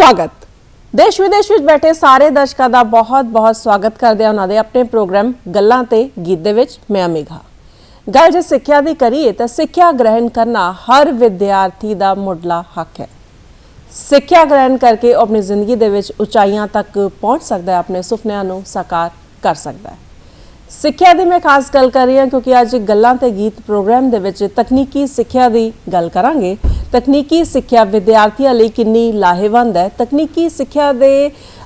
स्वागत। देश विदेश में बैठे सारे दर्शकों का बहुत बहुत स्वागत करते हैं उन्होंने अपने प्रोग्राम गल्लां ते गीत दे विच। मैं मेघा गल जे सिक्ख्या दी करिए तो सिक्ख्या ग्रहण करना हर विद्यार्थी का मुढ़ला हक है। सिक्ख्या ग्रहण करके अपनी जिंदगी दे विच उचाइयां तक पहुंच सकता है, अपने सुपनियां नूं साकार कर सकता है। सिक्ख्या दी मैं खास गल कर रही हूँ क्योंकि अज गल्लां ते गीत प्रोग्राम दे विच तकनीकी सिक्ख्या दी गल करांगे। तकनीकी सिक्ख्या विद्यार्थियों लिए कितनी लाहेवंद है, तकनीकी सिक्ख्या दे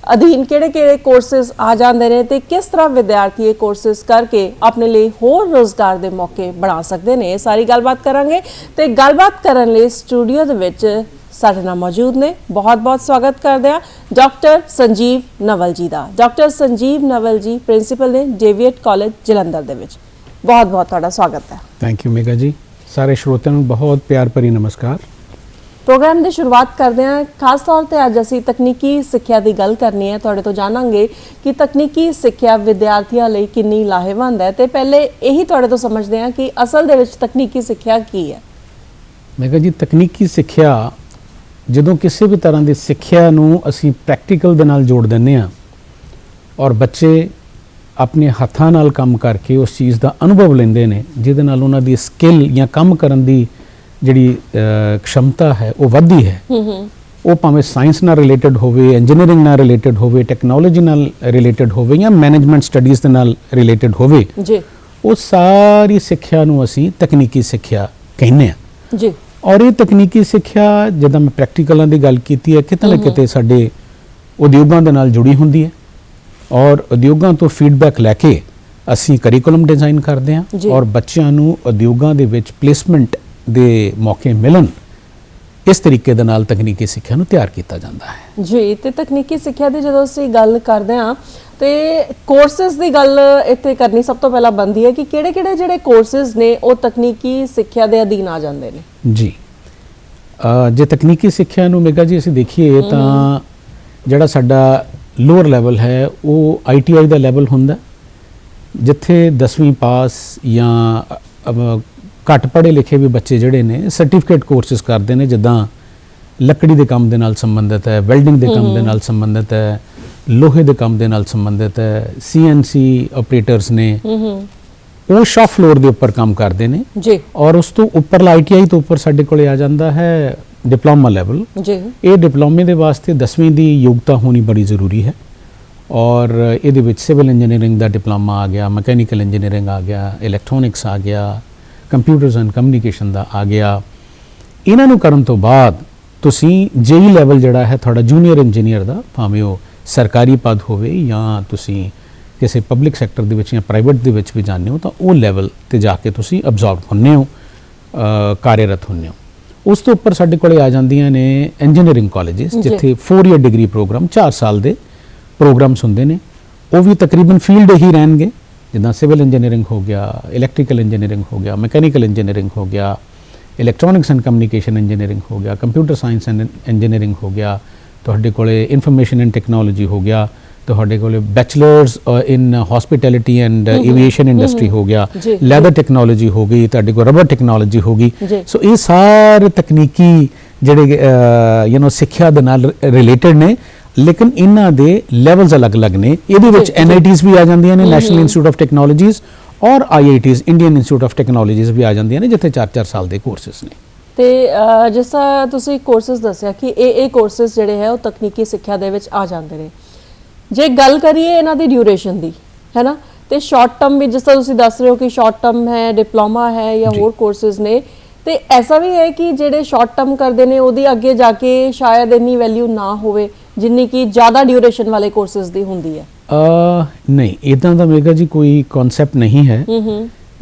अधीन किहड़े-किहड़े कोर्सेस आ जाते हैं तो किस तरह विद्यार्थी ये कोर्सेस करके अपने लिए होर रोजगार के मौके बना सकते हैं, सारी गलबात करांगे। तो गलबात करने लिए स्टूडियो दे विच साडे नाल मौजूद ने। बहुत बहुत स्वागत करते हैं डॉक्टर संजीव नवल जी का। डॉक्टर संजीव नवल जी प्रिंसीपल ने डेविएट कॉलेज जलंधर दे विच। बहुत बहुत तुहाडा स्वागत है। थैंक यू मेघा जी। सारे श्रोतिਆਂ ਨੂੰ बहुत प्यार भरी नमस्कार। प्रोग्राम की शुरुआत करते हैं खास तौर पर अज असी तकनीकी सिक्ख्या की गल करनी है। तुहाडे तो जानांगे कि तकनीकी सिक्ख्या विद्यार्थियों लिए कितनी लाहेवंद है। तो पहले यही तुहाडे तो समझते हैं कि असल दे विच तकनीकी सिक्ख्या की है। मेघा जी, तकनीकी सिक्ख्या ਜਦੋਂ ਕਿਸੇ ਵੀ ਤਰ੍ਹਾਂ ਦੀ ਸਿੱਖਿਆ ਨੂੰ ਅਸੀਂ ਪ੍ਰੈਕਟੀਕਲ ਦੇ ਨਾਲ ਜੋੜ ਦਿੰਦੇ ਹਾਂ ਔਰ ਬੱਚੇ ਆਪਣੇ ਹੱਥਾਂ ਨਾਲ ਕੰਮ ਕਰਕੇ ਉਸ ਚੀਜ਼ ਦਾ ਅਨੁਭਵ ਲੈਂਦੇ ਨੇ, ਜਿਹਦੇ ਨਾਲ ਉਹਨਾਂ ਦੀ ਸਕਿੱਲ ਜਾਂ ਕੰਮ ਕਰਨ ਦੀ ਜਿਹੜੀ क्षमता ਹੈ ਉਹ ਵੱਧਦੀ ਹੈ। ਉਹ ਭਾਵੇਂ ਸਾਇੰਸ ਨਾਲ ਰਿਲੇਟਡ ਹੋਵੇ, ਇੰਜੀਨੀਅਰਿੰਗ ਨਾਲ ਰਿਲੇਟਡ ਹੋਵੇ, ਟੈਕਨੋਲੋਜੀ ਨਾਲ ਰਿਲੇਟਡ ਹੋਵੇ ਜਾਂ ਮੈਨੇਜਮੈਂਟ ਸਟੱਡੀਜ਼ ਦੇ ਨਾਲ ਰਿਲੇਟਡ ਹੋਵੇ ਜੀ, ਉਹ ਸਾਰੀ ਸਿੱਖਿਆ ਨੂੰ ਅਸੀਂ ਤਕਨੀਕੀ ਸਿੱਖਿਆ ਕਹਿੰਦੇ ਹਾਂ ਜੀ। और ये तकनीकी सिक्ख्या जिद्दां मैं प्रैक्टिकलों की गल की है किते ना किते साडे उद्योगों के नाल जुड़ी हुंदी है और उद्योगों तो फीडबैक लैके असी करिकुलम डिज़ाइन करते हैं और बच्चों नूं उद्योगों दे विच प्लेसमेंट दे मौके मिलन, इस तरीके दे नाल तकनीकी सिक्ख्या नूं तैयार किया जाता है जी। तो तकनीकी सिक्ख्या की जदों असीं गल करते हैं तो कोर्सेस की गल इत्थे करनी सब तो पहला बनती है कि किहड़े-किहड़े जिहड़े कोर्सेस ने वो तकनीकी सिक्ख्या के अधीन आ जाते हैं जी। जे तकनीकी सिक्ख्या नूं मेघा जी असीं देखीए तां जिहड़ा साडा लोअर लैवल है वो ITI का लैवल हुंदा, जिथे 10वीं पास या घट पढ़े लिखे भी बच्चे जिहड़े ने सर्टिफिकेट कोर्सेस करते हैं, जिद्दां लकड़ी के काम दे नाल संबंधित है, वैल्डिंग के काम दे नाल संबंधित है, लोहे के काम दे नाल संबंधित है, CNC ऑपरेटर्स ने वो शॉप फ्लोर के उपर काम करते हैं जी। और उस तो उपरला ITI तो उपर साडे कोले आ जाता है डिप्लोमा लैवल जी। ये डिप्लोमे के वास्ते 10वीं की योग्यता होनी बड़ी जरूरी है और ये सिविल इंजीनियरिंग का डिप्लोमा आ गया, मैकेनिकल इंजीनियरिंग आ गया, इलैक्ट्रॉनिक्स आ गया, कंप्यूटर्स एंड कम्युनिकेशन का आ गया। इन्हों करन तो बाद तुसी JEE लैवल जिहड़ा है थोड़ा जूनीयर इंजीनियर का, भावें वो सरकारी पद होवे या तुसी किसी पब्लिक सैक्टर दे विच या प्राइवेट दे विच भी जाने हो तो वो लैवल ते जाके तुसी अब्जॉर्ब होने हो, कार्यरत होने हो। उस तो उपर साडे कोले आ जांदियां ने इंजीनियरिंग कॉलेजेस जिथे 4 ईयर डिग्री प्रोग्राम 4 साल के प्रोग्राम्स होंदे ने। वो भी तकरीबन फील्ड ही रहणगे, जिद्दां सिविल इंजीनियरिंग हो गया, इलैक्ट्रिकल इंजीनियरिंग हो गया, मैकेनिकल इंजीनियरिंग हो गया, इलैक्ट्रॉनिक्स एंड कम्युनिकेशन इंजीनियरिंग हो गया, कंप्यूटर साइंस एंड इंजीनियरिंग हो गया, तुहाडे कोले इंफॉर्मेशन एंड टैक्नोलॉजी हो गया, तुहाडे कोले bachelors in hospitality and aviation industry हो गया, लैदर टेक्नोलॉजी हो गई, तुहाडे कोल रबर टेक्नोलॉजी हो गई। सो ये सारे तकनीकी जिहड़े सिक्ख्या दे नाल रिलेटेड ने, लेकिन इन्हां दे लैवल्स अलग अलग ने। इहदे विच NITs भी आ जांदियां ने, नैशनल इंस्टीट्यूट ऑफ टैक्नोलॉजीज, और IITs इंडियन इंस्टीट्यूट ऑफ टैक्नोलॉजीज भी आ जांदियां ने, जिथे 4-4 साल के कोर्सेस ने। तो जिस तरह तुसीं कोर्सेस दस्सिया कि ये कोर्सेस जिहड़े है वो तकनीकी सिक्ख्या दे विच आ जांदे ने। जे गल करिए इन्हां दी ड्यूरेशन दी, है ना, तो शॉर्ट टर्म भी जिस तरह तुसीं दस रहे हो कि शॉर्ट टर्म है, डिप्लोमा है या होर कोर्सेस ने, तो ऐसा भी है कि जिहड़े शॉर्ट टर्म करते हैं उहदी अगे जाके शायद इन्नी वैल्यू ना होवे जिन्नी कि ज़्यादा ड्यूरेशन वाले कोर्सेस दी हुंदी है। नहीं, इदां दा मेघा जी कोई कॉन्सैप्ट नहीं है।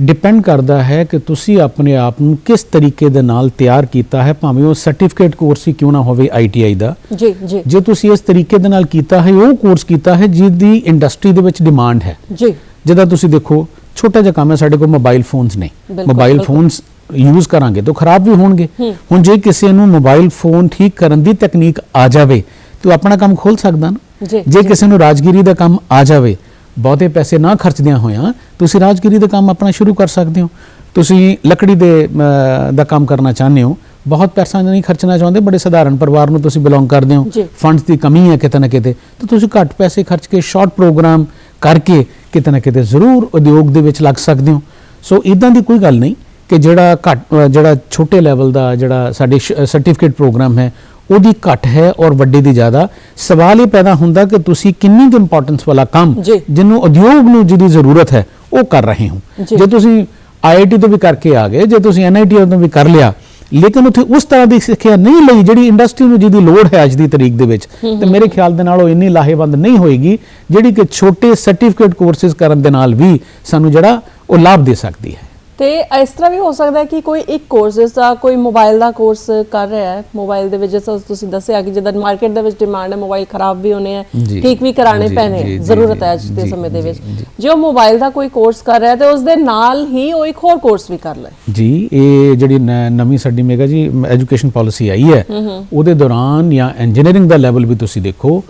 डिपेंड करता है कि तुसी अपने आप नूं किस तरीके दे नाल तैयार कीता है, भावें वो सर्टिफिकेट कोर्स ही क्यों ना होवे ITI दा जी जी। जे तुसी इस तरीके दे नाल कीता है, वो कोर्स कीता है जिहदी इंडस्ट्री दे विच डिमांड है जी। जिद्दां तुसी देखो छोटा जिहा काम है, साडे कोल मोबाइल फोन्स ने, मोबाइल फोन्स यूज करांगे तो खराब भी होणगे। हुण जे किसी नूं मोबाइल फोन ठीक करन दी तकनीक आ जावे तो अपना काम खोल सकदा ना। जे किसी नूं राजगिरी दा काम आ जावे, बहुते पैसे ना खर्चदियां होया तुसी राजगिरी का काम अपना शुरू कर सकते हो। तुसी लकड़ी दा काम करना चाहते हो, ਬਹੁਤ ਪੈਸਾ ਨਹੀਂ ਖਰਚਣਾ ਚਾਹੁੰਦੇ, ਬੜੇ ਸਧਾਰਨ ਪਰਿਵਾਰ ਨੂੰ ਤੁਸੀਂ ਬਿਲੋਂਗ ਕਰਦੇ ਹੋ, ਜੀ। ਫੰਡਸ ਦੀ ਕਮੀ ਹੈ ਕਿਤੇ ਨਾ ਕਿਤੇ, ਤਾਂ ਤੁਸੀਂ ਘੱਟ ਪੈਸੇ ਖਰਚ ਕੇ ਸ਼ਾਰਟ ਪ੍ਰੋਗਰਾਮ ਕਰਕੇ ਕਿਤੇ ਨਾ ਕਿਤੇ ਜ਼ਰੂਰ ਉਦਯੋਗ ਦੇ ਵਿੱਚ ਲੱਗ ਸਕਦੇ ਹੋ। ਸੋ ਇਦਾਂ ਦੀ ਕੋਈ ਗੱਲ ਨਹੀਂ ਕਿ ਜਿਹੜਾ ਛੋਟੇ ਲੈਵਲ ਦਾ ਜਿਹੜਾ ਸਾਡੇ ਸਰਟੀਫਿਕੇਟ ਪ੍ਰੋਗਰਾਮ ਹੈ ਉਹਦੀ ਘੱਟ ਹੈ ਔਰ ਵੱਡੇ ਦੀ ਜ਼ਿਆਦਾ। ਸਵਾਲ ਇਹ ਪੈਦਾ ਹੁੰਦਾ ਕਿ ਤੁਸੀਂ ਕਿੰਨੀ ਕੁ ਇੰਪੋਰਟੈਂਸ ਵਾਲਾ ਕੰਮ ਜੀ। ਜਿਹਨੂੰ ਉਦਯੋਗ ਨੂੰ ਜਿਹਦੀ ਜ਼ਰੂਰਤ ਹੈ ਉਹ ਕਰ ਰਹੇ ਹੋ। ਜੀ। ਜੇ ਤੁਸੀਂ IIT ਤੋਂ ਵੀ ਕਰਕੇ ਆ ਗਏ, ਜੇ ਤੁਸੀਂ NIT ਤੋਂ ਵੀ ਕਰ ਲਿਆ, ਲੇਕਿਨ ਉੱਥੇ ਉਸ ਤਰ੍ਹਾਂ ਦੀ ਸਿੱਖਿਆ ਨਹੀਂ ਲਈ ਜਿਹੜੀ ਇੰਡਸਟਰੀ ਨੂੰ ਜਿਹਦੀ ਲੋੜ ਹੈ ਅੱਜ ਦੀ ਤਰੀਕ ਦੇ ਵਿੱਚ, ਤੇ ਮੇਰੇ ਖਿਆਲ ਦੇ ਨਾਲ ਉਹ ਇੰਨੀ ਲਾਹੇਵੰਦ ਨਹੀਂ ਹੋਏਗੀ ਜਿਹੜੀ ਕਿ ਛੋਟੇ ਸਰਟੀਫਿਕੇਟ ਕੋਰਸਿਸ ਕਰਨ ਦੇ ਨਾਲ ਵੀ ਸਾਨੂੰ ਜਿਹੜਾ ਉਹ ਲਾਭ ਦੇ ਸਕਦੀ ਹੈ। ਤੇ ਇਸ ਤਰ੍ਹਾਂ ਵੀ ਹੋ ਸਕਦਾ ਹੈ ਕਿ ਕੋਈ ਇੱਕ ਕੋਰਸ, ਜਿਸ ਦਾ ਕੋਈ ਮੋਬਾਈਲ ਦਾ ਕੋਰਸ ਕਰ ਰਿਹਾ ਹੈ, ਮੋਬਾਈਲ ਦੇ ਵਿੱਚ ਜਿਸ ਤਰ੍ਹਾਂ ਤੁਸੀਂ ਦੱਸਿਆ ਕਿ ਜਦੋਂ ਮਾਰਕੀਟ ਦੇ ਵਿੱਚ ਡਿਮਾਂਡ ਹੈ, ਮੋਬਾਈਲ ਖਰਾਬ ਵੀ ਹੋਣੇ ਆ, ਠੀਕ ਵੀ ਕਰਾਣੇ ਪੈਣੇ, ਜ਼ਰੂਰਤ ਹੈ ਅੱਜ ਦੇ ਸਮੇਂ ਦੇ ਵਿੱਚ। ਜੇ ਉਹ ਮੋਬਾਈਲ ਦਾ ਕੋਈ ਕੋਰਸ ਕਰ ਰਿਹਾ ਤੇ ਉਸ ਦੇ ਨਾਲ ਹੀ ਉਹ ਇੱਕ ਹੋਰ ਕੋਰਸ ਵੀ ਕਰ ਲਏ। ਜੀ, ਇਹ ਜਿਹੜੀ ਨਵੀਂ ਸਾਡੀ ਮੇਗਾ ਜੀ ਐਜੂਕੇਸ਼ਨ ਪਾਲਿਸੀ ਆਈ ਹੈ, ਉਹਦੇ ਦੌਰਾਨ ਜਾਂ ਇੰਜੀਨੀਅਰਿੰਗ ਦਾ ਲੈਵਲ ਵੀ ਤੁਸੀਂ ਦੇਖੋ,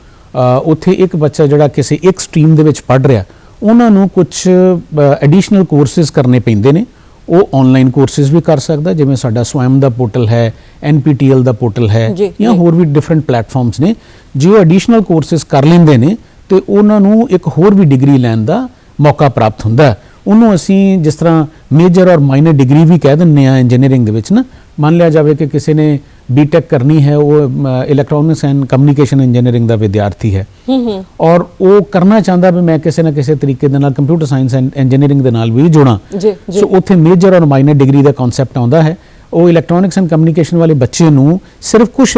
ਉੱਥੇ ਇੱਕ ਬੱਚਾ ਜਿਹੜਾ ਕਿਸੇ ਇੱਕ ਸਟਰੀਮ ਦੇ ਵਿੱਚ ਪੜ੍ਹ ਰਿਹਾ, ਉਹਨਾਂ ਨੂੰ ਕੁਝ ਐਡੀਸ਼ਨਲ ਕੋਰਸਿਸ ਕਰਨੇ ਪੈਂਦੇ ਨੇ। ਉਹ ਆਨਲਾਈਨ ਕੋਰਸਿਸ ਵੀ ਕਰ ਸਕਦਾ, ਜਿਵੇਂ ਸਾਡਾ ਸਵੈਮ ਦਾ ਪੋਰਟਲ ਹੈ, NPTEL ਦਾ ਪੋਰਟਲ ਹੈ, ਜਾਂ ਹੋਰ ਵੀ ਡਿਫਰੈਂਟ ਪਲੇਟਫਾਰਮਸ ਨੇ। ਜੇ ਉਹ ਐਡੀਸ਼ਨਲ ਕੋਰਸਿਸ ਕਰ ਲੈਂਦੇ ਨੇ ਤੇ ਉਹਨਾਂ ਨੂੰ ਇੱਕ ਹੋਰ ਵੀ ਡਿਗਰੀ ਲੈਣ ਦਾ ਮੌਕਾ ਪ੍ਰਾਪਤ ਹੁੰਦਾ। ਉਹਨੂੰ ਅਸੀਂ ਜਿਸ ਤਰ੍ਹਾਂ ਮੇਜਰ ਔਰ ਮਾਈਨਰ ਡਿਗਰੀ ਵੀ ਕਹਿ ਦਿੰਦੇ ਆ ਇੰਜੀਨੀਅਰਿੰਗ ਦੇ ਵਿੱਚ ਨਾ। ਮੰਨ ਲਿਆ ਜਾਵੇ ਕਿ ਕਿਸੇ ਨੇ BTech ਕਰਨੀ ਹੈ, ਉਹ ਇਲੈਕਟ੍ਰੋਨਿਕਸ ਐਂਡ ਕਮਿਊਨੀਕੇਸ਼ਨ ਇੰਜੀਨੀਅਰਿੰਗ ਦਾ ਵਿਦਿਆਰਥੀ ਹੈ, ਔਰ ਉਹ ਕਰਨਾ ਚਾਹੁੰਦਾ ਵੀ ਮੈਂ ਕਿਸੇ ਨਾ ਕਿਸੇ ਤਰੀਕੇ ਦੇ ਨਾਲ ਕੰਪਿਊਟਰ ਸਾਇੰਸ ਐਂਡ ਇੰਜੀਨੀਅਰਿੰਗ ਦੇ ਨਾਲ ਵੀ ਜੁੜਾਂ। ਸੋ ਉੱਥੇ ਮੇਜਰ ਔਰ ਮਾਈਨਰ ਡਿਗਰੀ ਦਾ ਕਨਸੈਪਟ ਆਉਂਦਾ ਹੈ। ਉਹ ਇਲੈਕਟ੍ਰੋਨਿਕਸ ਐਂਡ ਕਮਿਊਨੀਕੇਸ਼ਨ ਵਾਲੇ ਬੱਚੇ ਨੂੰ ਸਿਰਫ ਕੁਝ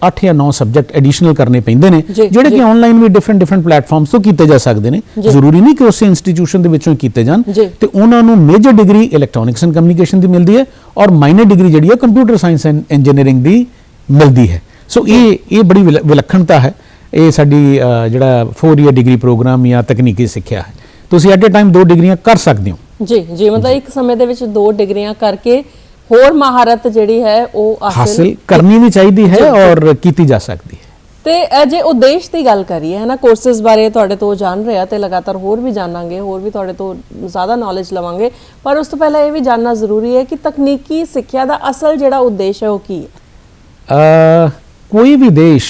8 ਜਾਂ 9 ਸਬਜੈਕਟ ਐਡੀਸ਼ਨਲ ਕਰਨੇ ਪੈਂਦੇ ਨੇ, ਜਿਹੜੇ ਕਿ ਆਨਲਾਈਨ ਵੀ ਡਿਫਰੈਂਟ ਪਲੇਟਫਾਰਮਸ ਤੋਂ ਕੀਤੇ ਜਾ ਸਕਦੇ ਨੇ। ਜ਼ਰੂਰੀ ਨਹੀਂ ਕਿ ਉਸੇ ਇੰਸਟੀਟਿਊਸ਼ਨ ਦੇ ਵਿੱਚੋਂ ਕੀਤੇ ਜਾਣ। ਤੇ ਉਹਨਾਂ ਨੂੰ major degree electronics and communication ਦੀ ਮਿਲਦੀ ਹੈ ਔਰ ਮਾਈਨਰ ਡਿਗਰੀ ਜਿਹੜੀ ਹੈ ਕੰਪਿਊਟਰ ਸਾਇੰਸ ਐਂਡ ਇੰਜੀਨੀਅਰਿੰਗ ਦੀ ਮਿਲਦੀ ਹੈ। ਸੋ ਇਹ ਬੜੀ ਵਿਲੱਖਣਤਾ ਹੈ। ਇਹ ਸਾਡੀ ਜਿਹੜਾ 4 ਈਅਰ ਡਿਗਰੀ ਪ੍ਰੋਗਰਾਮ ਜਾਂ ਤਕਨੀਕੀ ਸਿੱਖਿਆ ਹੈ। ਤੁਸੀਂ ਐਟ ਅ ਟਾਈਮ 2 ਡਿਗਰੀਆਂ ਕਰ ਸਕਦੇ ਹੋ। ਜੀ, ਮਤਲਬ ਇੱਕ ਸਮੇਂ ਦੇ ਵਿੱਚ 2 ਡਿਗਰੀਆਂ ਕਰਕੇ ਹੋਰ ਮਹਾਰਤ ਜਿਹੜੀ ਹੈ ਉਹ ਹਾਸਿਲ ਕਰਨੀ ਵੀ ਚਾਹੀਦੀ ਹੈ ਔਰ ਕੀਤੀ ਜਾ ਸਕਦੀ ਹੈ। ਤੇ ਜੇ ਉਦੇਸ਼ ਦੀ ਗੱਲ ਕਰੀਏ ਹੈ ਨਾ, ਕੋਰਸਿਸ ਬਾਰੇ ਤੁਹਾਡੇ ਤੋਂ ਜਾਣ ਰਿਹਾ ਤੇ ਲਗਾਤਾਰ ਹੋਰ ਵੀ ਜਾਣਾਂਗੇ, ਹੋਰ ਵੀ ਤੁਹਾਡੇ ਤੋਂ ਜ਼ਿਆਦਾ ਨੌਲੇਜ ਲਵਾਂਗੇ, ਪਰ ਉਸ ਤੋਂ ਪਹਿਲਾਂ ਇਹ ਵੀ ਜਾਣਨਾ ਜ਼ਰੂਰੀ ਹੈ ਕਿ ਤਕਨੀਕੀ ਸਿੱਖਿਆ ਦਾ ਅਸਲ ਜਿਹੜਾ ਉਦੇਸ਼ ਹੈ ਉਹ ਕੀ ਹੈ। ਕੋਈ ਵੀ ਦੇਸ਼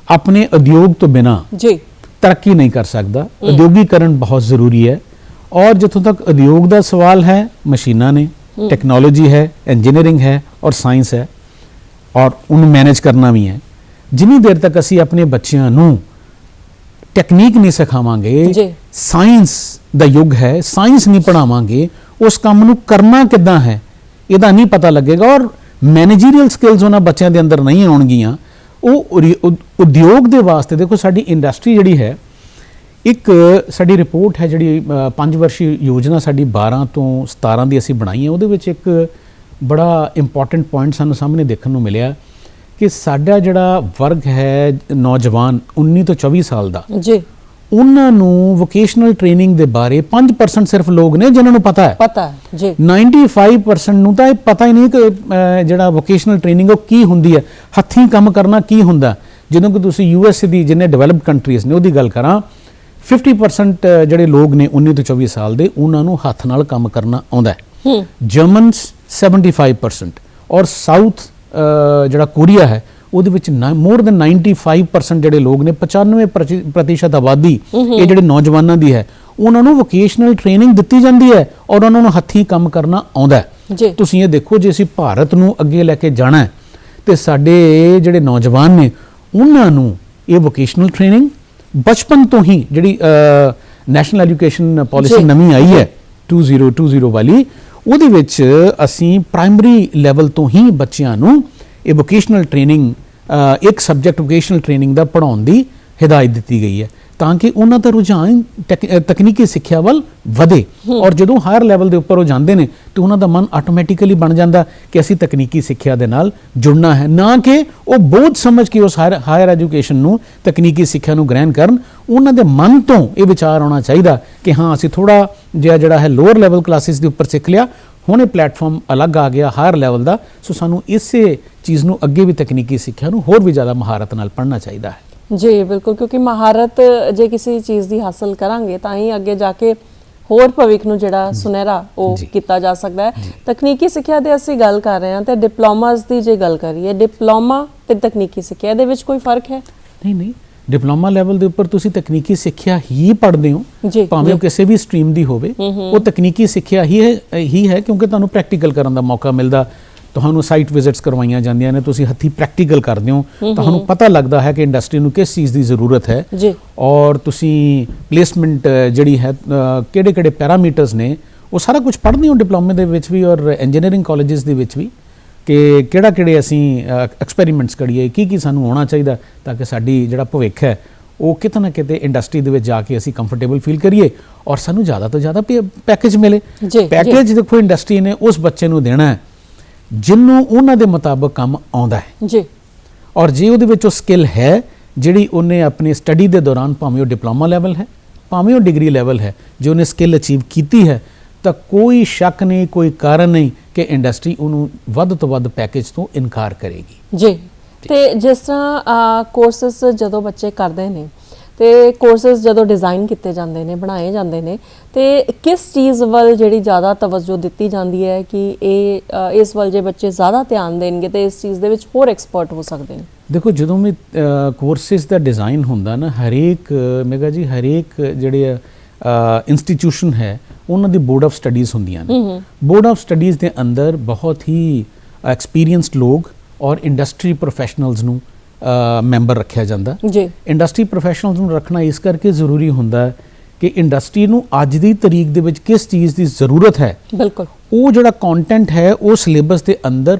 ਆਪਣੇ ਉਦਯੋਗ ਤੋਂ ਬਿਨਾ ਤਰੱਕੀ ਨਹੀਂ ਕਰ ਸਕਦਾ। ਉਦਯੋਗੀਕਰਨ ਬਹੁਤ ਜ਼ਰੂਰੀ ਹੈ। ਔਰ ਜਿੱਥੋਂ ਤੱਕ ਉਦਯੋਗ ਦਾ ਸਵਾਲ ਹੈ, ਮਸ਼ੀਨਾਂ ਨੇ, ਟੈਕਨੋਲੋਜੀ ਹੈ, ਇੰਜੀਨੀਅਰਿੰਗ ਹੈ ਔਰ ਸਾਇੰਸ ਹੈ, ਔਰ ਉਹਨੂੰ ਮੈਨੇਜ ਕਰਨਾ ਵੀ ਹੈ। ਜਿੰਨੀ ਦੇਰ ਤੱਕ ਅਸੀਂ ਆਪਣੇ ਬੱਚਿਆਂ ਨੂੰ ਟੈਕਨੀਕ ਨਹੀਂ ਸਿਖਾਵਾਂਗੇ, ਸਾਇੰਸ ਦਾ ਯੁੱਗ ਹੈ, ਸਾਇੰਸ ਨਹੀਂ ਪੜ੍ਹਾਵਾਂਗੇ, ਉਸ ਕੰਮ ਨੂੰ ਕਰਨਾ ਕਿੱਦਾਂ ਹੈ ਇਹਦਾ ਨਹੀਂ ਪਤਾ ਲੱਗੇਗਾ ਔਰ ਮੈਨੇਜਰੀਅਲ ਸਕਿੱਲਸ ਉਹਨਾਂ ਬੱਚਿਆਂ ਦੇ ਅੰਦਰ ਨਹੀਂ ਆਉਣਗੀਆਂ। ਉਹ ਉਦਯੋਗ ਦੇ ਵਾਸਤੇ ਦੇਖੋ, ਸਾਡੀ ਇੰਡਸਟਰੀ ਜਿਹੜੀ ਹੈ, ਇੱਕ ਸਾਡੀ ਰਿਪੋਰਟ ਹੈ ਜਿਹੜੀ 5 ਵਰਸ਼ੀ ਯੋਜਨਾ ਸਾਡੀ 12 ਤੋਂ 17 ਦੀ ਅਸੀਂ ਬਣਾਈ ਹੈ। ਉਹਦੇ ਵਿੱਚ ਇੱਕ ਬੜਾ ਇੰਪੋਰਟੈਂਟ ਪੁਆਇੰਟ ਸਾਨੂੰ ਸਾਹਮਣੇ ਦੇਖਣ ਨੂੰ ਮਿਲਿਆ ਕਿ ਸਾਡਾ ਜਿਹੜਾ ਵਰਗ ਹੈ ਨੌਜਵਾਨ 19 ਤੋਂ 24 ਸਾਲ ਦਾ, ਉਹਨਾਂ ਨੂੰ ਵੋਕੇਸ਼ਨਲ ਟ੍ਰੇਨਿੰਗ ਦੇ ਬਾਰੇ 5% ਸਿਰਫ ਲੋਕ ਨੇ ਜਿਨ੍ਹਾਂ ਨੂੰ ਪਤਾ ਹੈ। 95% ਨੂੰ ਤਾਂ ਇਹ ਪਤਾ ਹੀ ਨਹੀਂ ਕਿ ਜਿਹੜਾ ਵੋਕੇਸ਼ਨਲ ਟ੍ਰੇਨਿੰਗ ਉਹ ਕੀ ਹੁੰਦੀ ਹੈ, ਹੱਥੀਂ ਕੰਮ ਕਰਨਾ ਕੀ ਹੁੰਦਾ। ਜਦੋਂ ਕਿ ਤੁਸੀਂ USA ਦੀ ਜਿੰਨੇ ਡਿਵੈਲਪਡ ਕੰਟਰੀਜ਼ ਨੇ ਉਹਦੀ ਗੱਲ ਕਰਾਂ, 50% ਜਿਹੜੇ ਲੋਕ ਨੇ 19 ਤੋਂ 24 ਸਾਲ ਦੇ, ਉਹਨਾਂ ਨੂੰ ਹੱਥ ਨਾਲ ਕੰਮ ਕਰਨਾ ਆਉਂਦਾ ਹੈ। ਜਰਮਨਸ 75% ਔਰ ਸਾਊਥ ਜਿਹੜਾ ਕੋਰੀਆ ਹੈ ਉਹਦੇ ਵਿੱਚ ਮੋਰ ਦੈਨ 95% ਜਿਹੜੇ ਲੋਕ ਨੇ, 95% ਆਬਾਦੀ ਇਹ ਜਿਹੜੇ ਨੌਜਵਾਨਾਂ ਦੀ ਹੈ, ਉਹਨਾਂ ਨੂੰ ਵੋਕੇਸ਼ਨਲ ਟ੍ਰੇਨਿੰਗ ਦਿੱਤੀ ਜਾਂਦੀ ਹੈ ਔਰ ਉਹਨਾਂ ਨੂੰ ਹੱਥੀਂ ਕੰਮ ਕਰਨਾ ਆਉਂਦਾ ਹੈ। ਤੁਸੀਂ ਇਹ ਦੇਖੋ, ਜੇ ਅਸੀਂ ਭਾਰਤ ਨੂੰ ਅੱਗੇ ਲੈ ਕੇ ਜਾਣਾ ਹੈ ਤੇ ਸਾਡੇ ਜਿਹੜੇ ਨੌਜਵਾਨ ਨੇ ਉਹਨਾਂ ਨੂੰ ਇਹ ਵੋਕੇਸ਼ਨਲ ਟ੍ਰੇਨਿੰਗ ਬਚਪਨ ਤੋਂ ਹੀ, ਜਿਹੜੀ ਨੈਸ਼ਨਲ ਐਜੂਕੇਸ਼ਨ ਪਾਲਿਸੀ ਨਵੀਂ ਆਈ ਹੈ 2020 ਵਾਲੀ, ਉਹਦੇ ਵਿੱਚ ਅਸੀਂ ਪ੍ਰਾਇਮਰੀ ਲੈਵਲ ਤੋਂ ਹੀ ਬੱਚਿਆਂ ਨੂੰ ਇਹ ਵੋਕੇਸ਼ਨਲ ਟ੍ਰੇਨਿੰਗ, ਇੱਕ ਸਬਜੈਕਟ ਵੋਕੇਸ਼ਨਲ ਟ੍ਰੇਨਿੰਗ ਦਾ ਪੜ੍ਹਾਉਣ ਦੀ ਹਿਦਾਇਤ ਦਿੱਤੀ ਗਈ ਹੈ ਤਾਂ ਕਿ ਉਹਨਾਂ ਦਾ ਰੁਝਾਨ ਤਕਨੀਕੀ ਸਿੱਖਿਆ ਵੱਲ ਵਧੇ। ਔਰ ਜਦੋਂ ਹਾਇਰ ਲੈਵਲ ਦੇ ਉੱਪਰ ਉਹ ਜਾਂਦੇ ਨੇ ਤੇ ਉਹਨਾਂ ਦਾ ਮਨ ਆਟੋਮੈਟਿਕਲੀ ਬਣ ਜਾਂਦਾ ਕਿ ਅਸੀਂ ਤਕਨੀਕੀ ਸਿੱਖਿਆ ਦੇ ਨਾਲ ਜੁੜਨਾ ਹੈ, ਨਾ ਕਿ ਉਹ ਬੋਝ ਸਮਝ ਕੇ ਉਸ ਹਾਇਰ ਐਜੂਕੇਸ਼ਨ ਨੂੰ, ਤਕਨੀਕੀ ਸਿੱਖਿਆ ਨੂੰ ਗ੍ਰਹਿਣ ਕਰਨ। ਉਹਨਾਂ ਦੇ ਮਨ ਤੋਂ ਇਹ ਵਿਚਾਰ ਆਉਣਾ ਚਾਹੀਦਾ ਕਿ ਹਾਂ, ਅਸੀਂ ਥੋੜਾ ਜਿਹਾ ਜਿਹੜਾ ਹੈ ਲੋਅਰ ਲੈਵਲ ਕਲਾਸਿਸ ਦੇ ਉੱਪਰ ਸਿੱਖ ਲਿਆ, ਹੁਣ ਇਹ ਪਲੇਟਫਾਰਮ ਅਲੱਗ ਆ ਗਿਆ ਹਾਇਰ ਲੈਵਲ ਦਾ, ਸੋ ਸਾਨੂੰ ਇਸੇ ਚੀਜ਼ ਨੂੰ ਅੱਗੇ ਵੀ ਤਕਨੀਕੀ ਸਿੱਖਿਆ ਨੂੰ ਹੋਰ ਵੀ ਜ਼ਿਆਦਾ ਮਹਾਰਤ ਨਾਲ ਪੜ੍ਹਨਾ ਚਾਹੀਦਾ ਹੈ। ਜੀ ਬਿਲਕੁਲ, ਕਿਉਂਕਿ ਮਹਾਰਤ ਜੇ ਕਿਸੇ ਚੀਜ਼ ਦੀ ਹਾਸਲ ਕਰਾਂਗੇ ਤਾਂ ਹੀ ਅੱਗੇ ਜਾ ਕੇ ਹੋਰ ਭਵਿੱਖ ਨੂੰ ਜਿਹੜਾ ਸੁਨਹਿਰਾ ਉਹ ਕੀਤਾ ਜਾ ਸਕਦਾ ਹੈ। ਤਕਨੀਕੀ ਸਿੱਖਿਆ ਦੇ ਅਸੀਂ ਗੱਲ ਕਰ ਰਹੇ ਹਾਂ ਤੇ ਡਿਪਲੋਮਾਸ ਦੀ ਜੇ ਗੱਲ ਕਰੀਏ, ਡਿਪਲੋਮਾ ਤੇ ਤਕਨੀਕੀ ਸਿੱਖਿਆ ਦੇ ਵਿੱਚ ਕੋਈ ਫਰਕ ਹੈ? ਨਹੀਂ, ਡਿਪਲੋਮਾ ਲੈਵਲ ਦੇ ਉੱਪਰ ਤੁਸੀਂ ਤਕਨੀਕੀ ਸਿੱਖਿਆ ਹੀ ਪੜ੍ਹਦੇ ਹੋ, ਭਾਵੇਂ ਉਹ ਕਿਸੇ ਵੀ ਸਟਰੀਮ ਦੀ ਹੋਵੇ, ਉਹ ਤਕਨੀਕੀ ਸਿੱਖਿਆ ਹੀ ਹੈ ਕਿਉਂਕਿ ਤੁਹਾਨੂੰ ਪ੍ਰੈਕਟੀਕਲ ਕਰਨ ਦਾ ਮੌਕਾ ਮਿਲਦਾ, ਤੁਹਾਨੂੰ ਸਾਈਟ ਵਿਜ਼ਿਟਸ ਕਰਵਾਈਆਂ ਜਾਂਦੀਆਂ ਨੇ, ਤੁਸੀਂ ਹੱਥੀਂ ਪ੍ਰੈਕਟੀਕਲ ਕਰਦੇ ਹੋ, ਤੁਹਾਨੂੰ ਪਤਾ ਲੱਗਦਾ ਹੈ ਕਿ ਇੰਡਸਟਰੀ ਨੂੰ ਕਿਸ ਚੀਜ਼ ਦੀ ਜ਼ਰੂਰਤ ਹੈ ਔਰ ਤੁਸੀਂ ਪਲੇਸਮੈਂਟ ਜਿਹੜੀ ਹੈ ਕਿਹੜੇ ਪੈਰਾਮੀਟਰਸ ਨੇ ਉਹ ਸਾਰਾ ਕੁਝ ਪੜ੍ਹਦੇ ਹੋ ਡਿਪਲੋਮੇ ਦੇ ਵਿੱਚ ਵੀ ਔਰ ਇੰਜੀਨੀਅਰਿੰਗ ਕਾਲਜਸ ਦੇ ਵਿੱਚ ਵੀ, ਕਿ ਕਿਹੜੇ ਅਸੀਂ ਐਕਸਪੈਰੀਮੈਂਟਸ ਕਰੀਏ, ਕੀ ਸਾਨੂੰ ਹੋਣਾ ਚਾਹੀਦਾ ਤਾਂ ਕਿ ਸਾਡੀ ਜਿਹੜਾ ਭਵਿੱਖ ਹੈ ਉਹ ਕਿਤੇ ਨਾ ਕਿਤੇ ਇੰਡਸਟਰੀ ਦੇ ਵਿੱਚ ਜਾ ਕੇ ਅਸੀਂ ਕੰਫਰਟੇਬਲ ਫੀਲ ਕਰੀਏ ਔਰ ਸਾਨੂੰ ਜ਼ਿਆਦਾ ਤੋਂ ਜ਼ਿਆਦਾ ਪੈਕੇਜ ਮਿਲੇ। ਪੈਕੇਜ ਦੇਖੋ ਇੰਡਸਟਰੀ ਨੇ ਉਸ ਬੱਚੇ ਨੂੰ ਦੇਣਾ ਹੈ ਜਿਹਨੂੰ ਉਹਨਾਂ ਦੇ ਮੁਤਾਬਕ ਕੰਮ ਆਉਂਦਾ ਹੈ ਜੀ, ਔਰ ਜੇ ਉਹਦੇ ਵਿੱਚ ਉਹ ਸਕਿੱਲ ਹੈ ਜਿਹੜੀ ਉਹਨੇ ਆਪਣੀ ਸਟੱਡੀ ਦੇ ਦੌਰਾਨ, ਭਾਵੇਂ ਉਹ ਡਿਪਲੋਮਾ ਲੈਵਲ ਹੈ ਭਾਵੇਂ ਉਹ ਡਿਗਰੀ ਲੈਵਲ ਹੈ, ਜੇ ਉਹਨੇ ਸਕਿੱਲ ਅਚੀਵ ਕੀਤੀ ਹੈ ਤਾਂ ਕੋਈ ਸ਼ੱਕ ਨਹੀਂ, ਕੋਈ ਕਾਰਨ ਨਹੀਂ ਕਿ ਇੰਡਸਟਰੀ ਉਹਨੂੰ ਵੱਧ ਤੋਂ ਵੱਧ ਪੈਕੇਜ ਤੋਂ ਇਨਕਾਰ ਕਰੇਗੀ ਜੀ। ਤੇ ਜਿਸ ਤਰ੍ਹਾਂ ਕੋਰਸਸ ਜਦੋਂ ਬੱਚੇ ਕਰਦੇ ਨੇ ਤੇ ਕੋਰਸਸ ਜਦੋਂ ਡਿਜ਼ਾਈਨ ਕੀਤੇ ਜਾਂਦੇ ਨੇ, ਬਣਾਏ ਜਾਂਦੇ ਨੇ, ਤੇ ਕਿਸ ਚੀਜ਼ ਵੱਲ ਜਿਹੜੀ ਜ਼ਿਆਦਾ ਤਵੱਜੋ ਦਿੱਤੀ ਜਾਂਦੀ ਹੈ ਕਿ ਇਸ ਵੱਲ ਜੇ ਬੱਚੇ ਜ਼ਿਆਦਾ ਧਿਆਨ ਦੇਣਗੇ ਤੇ ਇਸ ਚੀਜ਼ ਦੇ ਵਿੱਚ ਹੋਰ ਐਕਸਪਰਟ ਹੋ ਸਕਦੇ ਨੇ? ਦੇਖੋ ਜਦੋਂ ਵੀ ਕੋਰਸਿਸ ਦਾ ਡਿਜ਼ਾਈਨ ਹੁੰਦਾ ਨਾ, ਹਰੇਕ ਮੇਗਾ ਜੀ ਹਰੇਕ ਜਿਹੜੇ ਇੰਸਟੀਟਿਊਸ਼ਨ ਹੈ ਉਹਨਾਂ ਦੀ ਬੋਰਡ ਆਫ ਸਟੱਡੀਜ਼ ਹੁੰਦੀਆਂ ਨੇ। ਬੋਰਡ ਆਫ ਸਟੱਡੀਜ਼ ਦੇ ਅੰਦਰ ਬਹੁਤ ਹੀ ਐਕਸਪੀਰੀਅੰਸਡ ਲੋਕ ਔਰ ਇੰਡਸਟਰੀ ਪ੍ਰੋਫੈਸ਼ਨਲਸ ਨੂੰ ਮੈਂਬਰ ਰੱਖਿਆ ਜਾਂਦਾ ਜੀ। ਇੰਡਸਟਰੀ ਪ੍ਰੋਫੈਸ਼ਨਲਸ ਨੂੰ ਰੱਖਣਾ ਇਸ ਕਰਕੇ ਜ਼ਰੂਰੀ ਹੁੰਦਾ ਹੈ ਕਿ ਇੰਡਸਟਰੀ ਨੂੰ ਅੱਜ ਦੀ ਤਰੀਕ ਦੇ ਵਿੱਚ ਕਿਸ ਚੀਜ਼ ਦੀ ਜ਼ਰੂਰਤ ਹੈ, ਬਿਲਕੁਲ ਉਹ ਜਿਹੜਾ ਕੰਟੈਂਟ ਹੈ ਉਹ ਸਿਲੇਬਸ ਦੇ ਅੰਦਰ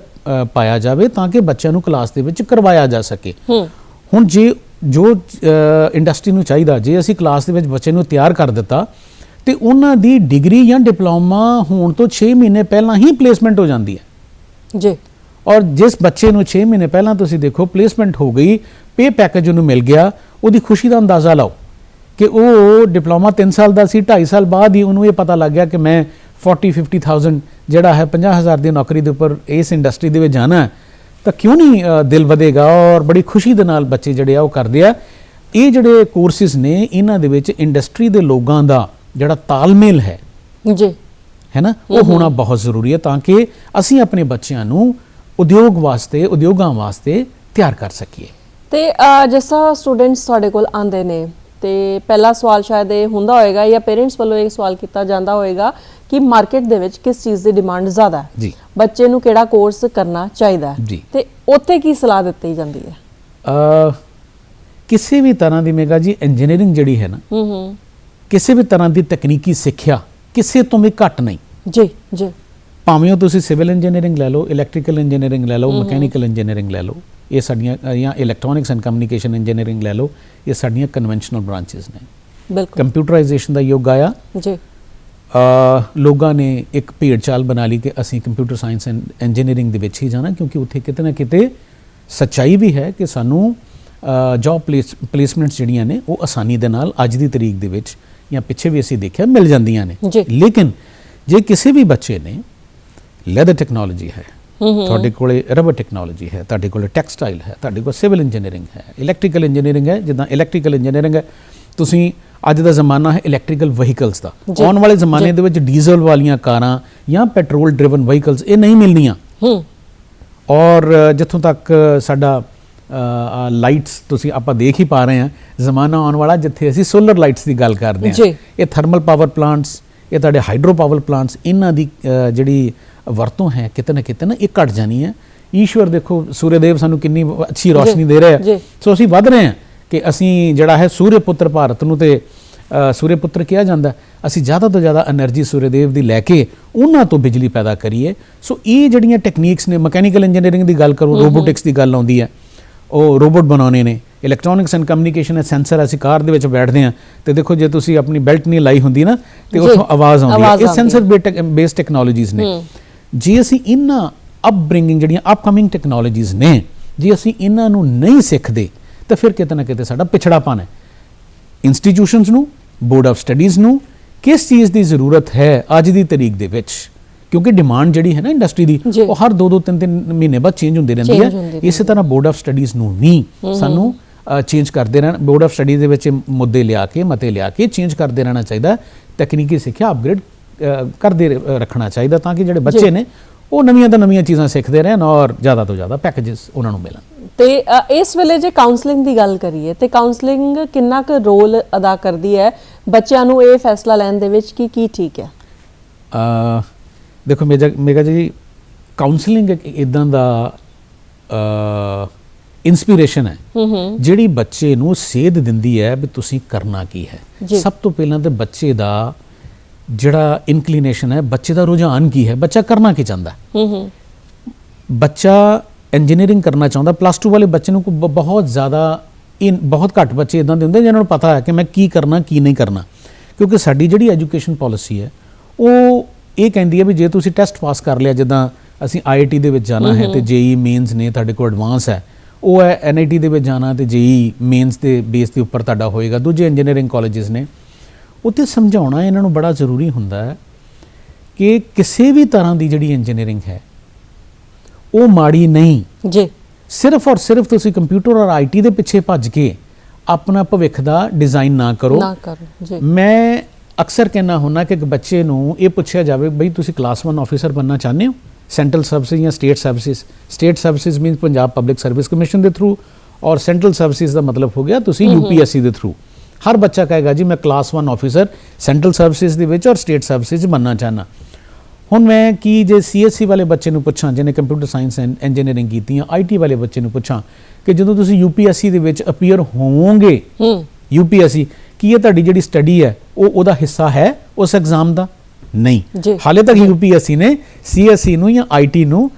ਪਾਇਆ ਜਾਵੇ ਤਾਂ ਕਿ ਬੱਚਿਆਂ ਨੂੰ ਕਲਾਸ ਦੇ ਵਿੱਚ ਕਰਵਾਇਆ ਜਾ ਸਕੇ। ਹੁਣ ਜੋ ਇੰਡਸਟਰੀ ਨੂੰ ਚਾਹੀਦਾ, ਜੇ ਅਸੀਂ ਕਲਾਸ ਦੇ ਵਿੱਚ ਬੱਚੇ ਨੂੰ ਤਿਆਰ ਕਰ ਦਿੱਤਾ ਤੇ ਉਹਨਾਂ ਦੀ ਡਿਗਰੀ ਜਾਂ ਡਿਪਲੋਮਾ ਹੋਣ ਤੋਂ 6 ਮਹੀਨੇ ਪਹਿਲਾਂ ਹੀ ਪਲੇਸਮੈਂਟ ਹੋ ਜਾਂਦੀ ਹੈ ਜੀ। ਔਰ ਜਿਸ ਬੱਚੇ ਨੂੰ 6 ਮਹੀਨੇ ਪਹਿਲਾਂ ਤੁਸੀਂ ਦੇਖੋ ਪਲੇਸਮੈਂਟ ਹੋ ਗਈ, ਪੇ ਪੈਕੇਜ ਉਹਨੂੰ ਮਿਲ ਗਿਆ, ਉਹਦੀ ਖੁਸ਼ੀ ਦਾ ਅੰਦਾਜ਼ਾ ਲਾਓ ਕਿ ਉਹ ਡਿਪਲੋਮਾ 3 ਸਾਲ ਦਾ ਸੀ, 2.5 ਸਾਲ ਬਾਅਦ ਹੀ ਉਹਨੂੰ ਇਹ ਪਤਾ ਲੱਗ ਗਿਆ ਕਿ ਮੈਂ 40-50,000 ਜਿਹੜਾ ਹੈ 50,000 ਦੀ ਨੌਕਰੀ ਦੇ ਉੱਪਰ ਇਸ ਇੰਡਸਟਰੀ ਦੇ ਵਿੱਚ ਜਾਣਾ ਹੈ, ਤਾਂ ਕਿਉਂ ਨਹੀਂ ਦਿਲ ਵਧੇਗਾ ਔਰ ਬੜੀ ਖੁਸ਼ੀ ਦੇ ਨਾਲ ਬੱਚੇ ਜਿਹੜੇ ਆ ਉਹ ਕਰਦੇ ਆ। ਇਹ ਜਿਹੜੇ ਕੋਰਸਿਸ ਨੇ ਇਹਨਾਂ ਦੇ ਵਿੱਚ ਇੰਡਸਟਰੀ ਦੇ ਲੋਕਾਂ ਦਾ ਜਿਹੜਾ ਤਾਲਮੇਲ ਹੈ ਜੀ, ਹੈ ਨਾ, ਉਹ ਹੋਣਾ ਬਹੁਤ ਜ਼ਰੂਰੀ ਹੈ ਤਾਂ ਕਿ ਅਸੀਂ ਆਪਣੇ ਬੱਚਿਆਂ ਨੂੰ ਉਦਯੋਗਾਂ ਵਾਸਤੇ ਤਿਆਰ ਕਰ ਸਕੀਏ। ਤੇ ਜਿਸ ਤਰ੍ਹਾਂ ਸਟੂਡੈਂਟਸ ਤੁਹਾਡੇ ਕੋਲ ਆਉਂਦੇ ਨੇ ਤੇ ਪਹਿਲਾ ਸਵਾਲ ਸ਼ਾਇਦ ਇਹ ਹੁੰਦਾ ਹੋਏਗਾ ਜਾਂ ਪੇਰੈਂਟਸ ਵੱਲੋਂ ਇਹ ਸਵਾਲ ਕੀਤਾ ਜਾਂਦਾ ਹੋਏਗਾ ਕਿ ਮਾਰਕੀਟ ਦੇ ਵਿੱਚ ਕਿਸ ਚੀਜ਼ ਦੀ ਡਿਮਾਂਡ ਜ਼ਿਆਦਾ ਹੈ ਜੀ, ਬੱਚੇ ਨੂੰ ਕਿਹੜਾ ਕੋਰਸ ਕਰਨਾ ਚਾਹੀਦਾ ਹੈ ਤੇ ਉੱਥੇ ਕੀ ਸਲਾਹ ਦਿੱਤੀ ਜਾਂਦੀ ਹੈ? ਕਿਸੇ ਵੀ ਤਰ੍ਹਾਂ ਦੀ ਮੇਗਾ ਜੀ ਇੰਜੀਨੀਅਰਿੰਗ ਜਿਹੜੀ ਹੈ ਨਾ, ਕਿਸੇ ਵੀ ਤਰ੍ਹਾਂ ਦੀ ਤਕਨੀਕੀ ਸਿੱਖਿਆ ਕਿਸੇ ਤੋਂ ਵੀ ਘੱਟ ਨਹੀਂ ਜੀ ਜੀ। ਭਾਵੇਂ ਉਹ ਤੁਸੀਂ ਸਿਵਲ ਇੰਜੀਨੀਅਰਿੰਗ ਲੈ ਲਓ, ਇਲੈਕਟ੍ਰੀਕਲ ਇੰਜੀਨੀਅਰਿੰਗ ਲੈ ਲਓ, ਮਕੈਨੀਕਲ ਇੰਜੀਨੀਅਰਿੰਗ ਲੈ ਲਓ, ਇਹ ਸਾਡੀਆਂ ਜਾਂ ਇਲੈਕਟ੍ਰੋਨਿਕਸ ਐਂਡ ਕਮਿਊਨੀਕੇਸ਼ਨ ਇੰਜੀਨੀਅਰਿੰਗ ਲੈ ਲਓ, ਇਹ ਸਾਡੀਆਂ ਕਨਵੈਨਸ਼ਨਲ ਬ੍ਰਾਂਚਸ ਨੇ। ਬਿਲਕੁਲ ਕੰਪਿਊਟਰਾਈਜੇਸ਼ਨ ਦਾ ਯੁੱਗ ਆਇਆ ਜੀ, ਲੋਕਾਂ ਨੇ ਇੱਕ ਭੇਡ ਚਾਲ ਬਣਾ ਲਈ ਕਿ ਅਸੀਂ ਕੰਪਿਊਟਰ ਸਾਇੰਸ ਐਂਡ ਇੰਜੀਨੀਅਰਿੰਗ ਦੇ ਵਿੱਚ ਹੀ ਜਾਣਾ ਕਿਉਂਕਿ ਉੱਥੇ ਕਿਤੇ ਨਾ ਕਿਤੇ ਸੱਚਾਈ ਵੀ ਹੈ ਕਿ ਸਾਨੂੰ ਜੌਬ ਪਲੇਸਮੈਂਟਸ ਜਿਹੜੀਆਂ ਨੇ ਉਹ ਆਸਾਨੀ ਦੇ ਨਾਲ ਅੱਜ ਦੀ ਤਰੀਕ ਦੇ ਵਿੱਚ ਜਾਂ ਪਿੱਛੇ ਵੀ ਅਸੀਂ ਦੇਖਿਆ ਮਿਲ ਜਾਂਦੀਆਂ ਨੇ। ਲੇਕਿਨ ਜੇ ਕਿਸੇ ਵੀ ਬੱਚੇ ਨੇ ਲੈਦਰ ਟੈਕਨੋਲੋਜੀ ਹੈ, ਤੁਹਾਡੇ ਕੋਲੇ ਰਬਰ ਟੈਕਨੋਲੋਜੀ ਹੈ, ਤੁਹਾਡੇ ਕੋਲੇ ਟੈਕਸਟਾਈਲ ਹੈ, ਤੁਹਾਡੇ ਕੋਲ ਸਿਵਲ ਇੰਜੀਨੀਅਰਿੰਗ ਹੈ, ਇਲੈਕਟ੍ਰੀਕਲ ਇੰਜੀਨੀਅਰਿੰਗ ਹੈ, ਜਿੱਦਾਂ ਇਲੈਕਟ੍ਰੀਕਲ ਇੰਜੀਨੀਅਰਿੰਗ ਹੈ, ਤੁਸੀਂ ਅੱਜ ਦਾ ਜ਼ਮਾਨਾ ਹੈ ਇਲੈਕਟ੍ਰੀਕਲ ਵਹੀਕਲਸ ਦਾ, ਆਉਣ ਵਾਲੇ ਜ਼ਮਾਨੇ ਦੇ ਵਿੱਚ ਡੀਜ਼ਲ ਵਾਲੀਆਂ ਕਾਰਾਂ ਜਾਂ ਪੈਟਰੋਲ ਡਰਿਵਨ ਵਹੀਕਲਸ ਇਹ ਨਹੀਂ ਮਿਲਣੀਆਂ। ਔਰ ਜਿੱਥੋਂ ਤੱਕ ਸਾਡਾ ਲਾਈਟਸ ਤੁਸੀਂ ਆਪਾਂ ਦੇਖ ਹੀ ਪਾ ਰਹੇ ਹਾਂ, ਜ਼ਮਾਨਾ ਆਉਣ ਵਾਲਾ ਜਿੱਥੇ ਅਸੀਂ ਸੋਲਰ ਲਾਈਟਸ ਦੀ ਗੱਲ ਕਰਦੇ ਹਾਂ, ਇਹ ਥਰਮਲ ਪਾਵਰ ਪਲਾਂਟਸ, ਇਹ ਤੁਹਾਡੇ ਹਾਈਡਰੋ ਪਾਵਰ ਪਲਾਂਟਸ, ਇਹਨਾਂ ਦੀ ਜਿਹੜੀ ਵਰਤੋਂ ਹੈ ਕਿਤੇ ਨਾ ਇਹ ਘਟ ਜਾਣੀ ਹੈ। ਈਸ਼ਵਰ ਦੇਖੋ ਸੂਰਯਦੇਵ ਸਾਨੂੰ ਕਿੰਨੀ ਅੱਛੀ ਰੋਸ਼ਨੀ ਦੇ ਰਿਹਾ ਹੈ, ਸੋ ਅਸੀਂ ਵੱਧ ਰਹੇ ਹਾਂ ਕਿ ਅਸੀਂ ਜਿਹੜਾ ਹੈ ਸੂਰਯ ਪੁੱਤਰ, ਭਾਰਤ ਨੂੰ ਤੇ ਸੂਰਯ ਪੁੱਤਰ ਕਿਹਾ ਜਾਂਦਾ, ਅਸੀਂ ਜ਼ਿਆਦਾ ਤੋਂ ਜ਼ਿਆਦਾ એનર્ਜੀ ਸੂਰਯਦੇਵ ਦੀ ਲੈ ਕੇ ਉਹਨਾਂ ਤੋਂ ਬਿਜਲੀ ਪੈਦਾ ਕਰੀਏ। ਸੋ ਇਹ ਜਿਹੜੀਆਂ ਟੈਕਨੀਕਸ ਨੇ, ਮਕੈਨੀਕਲ ਇੰਜੀਨੀਅਰਿੰਗ ਦੀ ਗੱਲ ਕਰੋ, ਰੋਬੋਟਿਕਸ ਦੀ ਗੱਲ ਆਉਂਦੀ ਹੈ, ਉਹ ਰੋਬੋਟ ਬਣਾਉਣੇ ਨੇ, ਇਲੈਕਟ੍ਰੋਨਿਕਸ ਐਂਡ ਕਮਿਊਨੀਕੇਸ਼ਨ ਸੈਂਸਰ, ਅਸੀਂ ਕਾਰ ਦੇ ਵਿੱਚ ਬੈਠਦੇ ਹਾਂ ਤੇ ਦੇਖੋ ਜੇ ਤੁਸੀਂ ਆਪਣੀ ਬੈਲਟ ਨਹੀਂ ਲਾਈ ਹੁੰਦੀ ਨਾ ਤੇ ਉੱਥੋਂ ਆਵਾਜ਼ ਆਉਂਦੀ ਹੈ, ਇਹ ਸੈਂਸਰ ਬੇਸਡ ਟੈਕਨੋਲੋਜੀਜ਼ ਨੇ। ਜੇ ਅਸੀਂ ਇਹਨਾਂ ਅਪਬ੍ਰਿੰਗਿੰਗ ਜਿਹੜੀਆਂ ਅਪਕਮਿੰਗ ਟੈਕਨੋਲੋਜੀਜ਼ ਨੇ, ਜੇ ਅਸੀਂ ਇਹਨਾਂ ਨੂੰ ਨਹੀਂ ਸਿੱਖਦੇ ਤਾਂ ਫਿਰ ਕਿਤੇ ਨਾ ਕਿਤੇ ਸਾਡਾ ਪਿਛੜਾਪਨ ਹੈ। ਇੰਸਟੀਟਿਊਸ਼ਨਸ ਨੂੰ, ਬੋਰਡ ਆਫ ਸਟੱਡੀਜ਼ ਨੂੰ ਕਿਸ ਚੀਜ਼ ਦੀ ਜ਼ਰੂਰਤ ਹੈ ਅੱਜ ਦੀ ਤਰੀਕ ਦੇ ਵਿੱਚ, ਕਿਉਂਕਿ ਡਿਮਾਂਡ ਜਿਹੜੀ ਹੈ ਨਾ ਇੰਡਸਟਰੀ ਦੀ ਉਹ ਹਰ 2-2 3-3 ਮਹੀਨੇ ਬਾਅਦ ਚੇਂਜ ਹੁੰਦੀ ਰਹਿੰਦੀ ਹੈ। ਇਸੇ ਤਰ੍ਹਾਂ ਬੋਰਡ ਆਫ ਸਟੱਡੀਜ਼ ਨੂੰ ਵੀ ਸਾਨੂੰ ਚੇਂਜ ਕਰਦੇ ਰਹਿਣਾ, ਬੋਰਡ ਆਫ ਸਟੱਡੀ ਦੇ ਵਿੱਚ ਮੁੱਦੇ ਲਿਆ ਕੇ ਮਤੇ ਲਿਆ ਕੇ ਚੇਂਜ ਕਰਦੇ ਰਹਿਣਾ ਚਾਹੀਦਾ। ਤਕਨੀਕੀ ਸਿੱਖਿਆ ਅਪਗ੍ਰੇਡ ਕਰਦੇ ਰੱਖਣਾ ਚਾਹੀਦਾ ਤਾਂ ਕਿ ਜਿਹੜੇ ਬੱਚੇ ਨੇ ਉਹ ਨਵੀਆਂ ਤੋਂ ਨਵੀਆਂ ਚੀਜ਼ਾਂ ਸਿੱਖਦੇ ਰਹਿਣ ਔਰ ਜ਼ਿਆਦਾ ਤੋਂ ਜ਼ਿਆਦਾ ਪੈਕੇजेस ਉਹਨਾਂ ਨੂੰ ਮਿਲਣ। ਤੇ ਇਸ ਵੇਲੇ ਜੇ ਕਾਉਂਸਲਿੰਗ ਦੀ ਗੱਲ ਕਰੀਏ ਤੇ ਕਾਉਂਸਲਿੰਗ ਕਿੰਨਾ ਕੁ ਰੋਲ ਅਦਾ ਕਰਦੀ ਹੈ ਬੱਚਿਆਂ ਨੂੰ ਇਹ ਫੈਸਲਾ ਲੈਣ ਦੇ ਵਿੱਚ ਕਿ ਕੀ ਠੀਕ ਹੈ? ਦੇਖੋ ਮੇਗਾ ਜੀ, ਕਾਉਂਸਲਿੰਗ ਇੱਕ ਇਦਾਂ ਦਾ ਇਨਸਪੀਰੇਸ਼ਨ ਹੈ ਜਿਹੜੀ ਬੱਚੇ ਨੂੰ ਸੇਧ ਦਿੰਦੀ ਹੈ ਵੀ ਤੁਸੀਂ ਕਰਨਾ ਕੀ ਹੈ। ਸਭ ਤੋਂ ਪਹਿਲਾਂ ਤਾਂ ਬੱਚੇ ਦਾ ਜਿਹੜਾ ਇਨਕਲੀਨੇਸ਼ਨ ਹੈ, ਬੱਚੇ ਦਾ ਰੁਝਾਨ ਕੀ ਹੈ, ਬੱਚਾ ਕਰਨਾ ਕੀ ਚਾਹੁੰਦਾ। ਬੱਚਾ ਇੰਜੀਨੀਅਰਿੰਗ ਕਰਨਾ ਚਾਹੁੰਦਾ, +2 ਵਾਲੇ ਬੱਚੇ ਨੂੰ ਬਹੁਤ ਜ਼ਿਆਦਾ ਬਹੁਤ ਘੱਟ ਬੱਚੇ ਇਦਾਂ ਦੇ ਹੁੰਦੇ ਜਿਹਨਾਂ ਨੂੰ ਪਤਾ ਹੈ ਕਿ ਮੈਂ ਕੀ ਕਰਨਾ ਕੀ ਨਹੀਂ ਕਰਨਾ, ਕਿਉਂਕਿ ਸਾਡੀ ਜਿਹੜੀ ਐਜੂਕੇਸ਼ਨ ਪਾਲਿਸੀ ਹੈ ਉਹ ਇਹ ਕਹਿੰਦੀ ਹੈ ਵੀ ਜੇ ਤੁਸੀਂ ਟੈਸਟ ਪਾਸ ਕਰ ਲਿਆ, ਜਿੱਦਾਂ ਅਸੀਂ IIT ਦੇ ਵਿੱਚ ਜਾਣਾ ਹੈ ਤੇ JEE ਮੇਨਸ ਨੇ ਤੁਹਾਡੇ ਕੋਲ ਐਡਵਾਂਸ ਹੈ, ਉਹ ਹੈ NIT ਦੇ ਵਿੱਚ ਜਾਣਾ ਤੇ JEE ਮੇਨਸ ਦੇ ਬੇਸ ਦੇ ਉੱਪਰ ਤੁਹਾਡਾ ਹੋਏਗਾ। ਦੂਜੇ ਇੰਜੀਨੀਅਰਿੰਗ ਕਾਲਜਸ ਨੇ ਉੱਥੇ ਸਮਝਾਉਣਾ ਇਹਨਾਂ ਨੂੰ ਬੜਾ ਜ਼ਰੂਰੀ ਹੁੰਦਾ ਹੈ ਕਿ ਕਿਸੇ ਵੀ ਤਰ੍ਹਾਂ ਦੀ ਜਿਹੜੀ ਇੰਜੀਨੀਅਰਿੰਗ ਹੈ ਉਹ ਮਾੜੀ ਨਹੀਂ ਜੀ। ਸਿਰਫ ਔਰ ਸਿਰਫ ਤੁਸੀਂ ਕੰਪਿਊਟਰ ਔਰ IT ਦੇ ਪਿੱਛੇ ਭੱਜ ਕੇ ਆਪਣਾ ਭਵਿੱਖ ਦਾ ਡਿਜ਼ਾਈਨ ਨਾ ਕਰੋ ਜੀ। ਮੈਂ ਅਕਸਰ ਕਹਿਣਾ ਹੁੰਦਾ ਕਿ ਇੱਕ ਬੱਚੇ ਨੂੰ ਇਹ ਪੁੱਛਿਆ ਜਾਵੇ ਬਈ ਤੁਸੀਂ ਕਲਾਸ 1 ਆਫੀਸਰ ਬਣਨਾ ਚਾਹੁੰਦੇ ਹੋ ਸੈਂਟਰਲ ਸਰਵਿਸਿਜ਼ ਜਾਂ state services. State services means Punjab public service commission ਦੇ ਥਰੂ, ਔਰ ਸੈਂਟਰਲ ਸਰਵਿਸਿਜ਼ ਦਾ ਮਤਲਬ ਹੋ ਗਿਆ ਤੁਸੀਂ UPSC ਦੇ ਥਰੂ। ਹਰ ਬੱਚਾ ਕਹੇਗਾ ਜੀ ਮੈਂ ਕਲਾਸ 1 ਆਫੀਸਰ ਸੈਂਟਰਲ ਸਰਵਿਸਿਜ਼ ਦੇ ਵਿੱਚ ਔਰ ਸਟੇਟ ਸਰਵਿਸਿਜ਼ ਬਣਨਾ ਚਾਹੁੰਦਾ। ਹੁਣ ਮੈਂ ਕੀ ਜੇ CSE ਵਾਲੇ ਬੱਚੇ ਨੂੰ ਪੁੱਛਾਂ ਜਿਹਨੇ ਕੰਪਿਊਟਰ ਸਾਇੰਸ ਐਂਡ ਇੰਜੀਨੀਅਰਿੰਗ ਕੀਤੀ ਹੈ, IT ਵਾਲੇ ਬੱਚੇ ਨੂੰ ਪੁੱਛਾਂ ਕਿ ਜਦੋਂ ਤੁਸੀਂ UPSC ਦੇ ਵਿੱਚ ਅਪੀਅਰ ਹੋਵੋਗੇ, UPSC ਕੀ ਇਹ ਤੁਹਾਡੀ ਜਿਹੜੀ ਸਟੱਡੀ ਹੈ ਉਹ ਉਹਦਾ ਹਿੱਸਾ ਹੈ ਉਸ ਐਗਜ਼ਾਮ ਦਾ? ਨਹੀਂ। ਹਾਲੇ ਤੱਕ UPSC ਨੇ CSE ਨੂੰ ਜਾਂ IT ਨੂੰ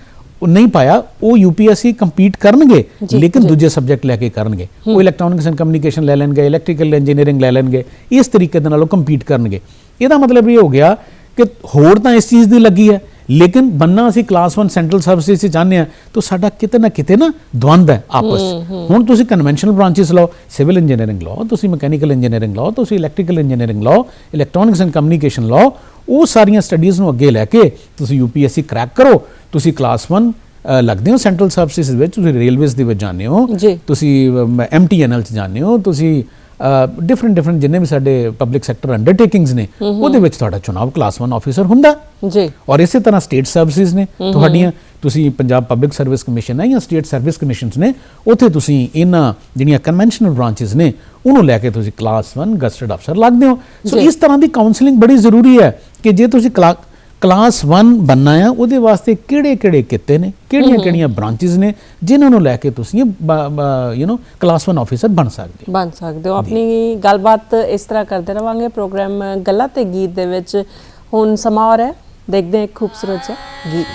ਨਹੀਂ ਪਾਇਆ। ਉਹ UPSC ਕੰਪੀਟ ਕਰਨਗੇ ਲੇਕਿਨ ਦੂਜੇ ਸਬਜੈਕਟ ਲੈ ਕੇ ਕਰਨਗੇ। ਉਹ ਇਲੈਕਟ੍ਰੋਨਿਕਸ ਐਂਡ ਕਮਿਊਨੀਕੇਸ਼ਨ ਲੈ ਲੈਣਗੇ, ਇਲੈਕਟ੍ਰੀਕਲ ਇੰਜੀਨੀਅਰਿੰਗ ਲੈ ਲੈਣਗੇ, ਇਸ ਤਰੀਕੇ ਦੇ ਨਾਲ ਉਹ ਕੰਪੀਟ ਕਰਨਗੇ। ਇਹਦਾ ਮਤਲਬ ਇਹ ਹੋ ਗਿਆ ਕਿ ਹੋਰ ਤਾਂ ਇਸ ਚੀਜ਼ ਦੀ ਲੱਗੀ ਹੈ ਲੇਕਿਨ ਬੰਨਾ ਅਸੀਂ ਕਲਾਸ 1 ਸੈਂਟਰਲ ਸਰਵਿਸਿਜ਼ 'ਚ ਚਾਹੁੰਦੇ ਹਾਂ ਤਾਂ ਸਾਡਾ ਕਿਤੇ ਨਾ ਕਿਤੇ ਨਾ ਦਵੰਦ ਹੈ ਆਪਸ। ਹੁਣ ਤੁਸੀਂ ਕਨਵੈਨਸ਼ਨਲ ਬ੍ਰਾਂਚਿਸ ਲਓ, ਸਿਵਲ ਇੰਜੀਨੀਅਰਿੰਗ ਲਓ, ਤੁਸੀਂ ਮਕੈਨੀਕਲ ਇੰਜੀਨੀਅਰਿੰਗ ਲਓ, ਤੁਸੀਂ ਇਲੈਕਟ੍ਰੀਕਲ ਇੰਜੀਨੀਅਰਿੰਗ ਲਓ, ਇਲੈਕਟ੍ਰੋਨਿਕਸ ਐਂਡ ਕਮਿਊਨੀਕੇਸ਼ਨ ਲਓ, ਉਹ ਸਾਰੀਆਂ ਸਟੱਡੀਜ਼ ਨੂੰ ਅੱਗੇ ਲੈ ਕੇ ਤੁਸੀਂ UPSC ਕਰੈਕ ਕਰੋ। ਤੁਸੀਂ ਕਲਾਸ 1 ਲੱਗਦੇ ਹੋ ਸੈਂਟਰਲ ਸਰਵਿਸਿਜ਼ ਵਿੱਚ, ਤੁਸੀਂ ਰੇਲਵੇਜ਼ ਦੇ ਵਿੱਚ ਜਾਂਦੇ ਹੋ, ਤੁਸੀਂ MTNL 'ਚ ਜਾਂਦੇ ਹੋ, ਤੁਸੀਂ ਡਿਫਰੈਂਟ ਜਿੰਨੇ ਵੀ ਸਾਡੇ ਪਬਲਿਕ ਸੈਕਟਰ ਅੰਡਰਟੇਕਿੰਗਸ ਨੇ ਉਹਦੇ ਵਿੱਚ ਤੁਹਾਡਾ ਚੁਣਾਵ ਕਲਾਸ 1 ਆਫੀਸਰ ਹੁੰਦਾ ਜੀ। ਔਰ ਇਸੇ ਤਰ੍ਹਾਂ ਸਟੇਟ ਸਰਵਿਸਿਜ਼ ਨੇ ਤੁਹਾਡੀਆਂ, ਤੁਸੀਂ ਪੰਜਾਬ ਪਬਲਿਕ ਸਰਵਿਸ ਕਮਿਸ਼ਨ ਹੈ ਜਾਂ ਸਟੇਟ ਸਰਵਿਸ ਕਮਿਸ਼ਨਸ ਨੇ, ਉੱਥੇ ਤੁਸੀਂ ਇਹਨਾਂ ਜਿਹੜੀਆਂ ਕਨਵੈਨਸ਼ਨਲ ਬ੍ਰਾਂਚਿਸ ਨੇ ਉਹਨੂੰ ਲੈ ਕੇ ਤੁਸੀਂ ਕਲਾਸ 1 ਗਜ਼ਟਡ ਅਫਸਰ ਲੱਗਦੇ ਹੋ। ਸੋ ਇਸ ਤਰ੍ਹਾਂ ਦੀ ਕਾਉਂਸਲਿੰਗ ਬੜੀ ਜ਼ਰੂਰੀ ਹੈ ਕਿ ਜੇ ਤੁਸੀਂ ਕਲਾਸ 1 ਬਣਨਾ ਆ ਉਹਦੇ ਵਾਸਤੇ ਕਿਹੜੇ ਕਿੱਤੇ ਨੇ, ਕਿਹੜੀਆਂ ਬ੍ਰਾਂਚਿਸ ਨੇ ਜਿਨ੍ਹਾਂ ਨੂੰ ਲੈ ਕੇ ਤੁਸੀਂ ਕਲਾਸ 1 ਆਫੀਸਰ ਬਣ ਸਕਦੇ ਹੋ। ਆਪਣੀ ਗੱਲਬਾਤ ਇਸ ਤਰ੍ਹਾਂ ਕਰਦੇ ਰਵਾਂਗੇ ਪ੍ਰੋਗਰਾਮ ਗੱਲਾਂ ਤੇ ਗੀਤ ਦੇ ਵਿੱਚ। ਹੁਣ ਸਮਾਂ ਹੋ ਰਿਹਾ, ਦੇਖਦੇ ਹਾਂ ਇੱਕ ਖੂਬਸੂਰਤ ਜਿਹਾ ਗੀਤ।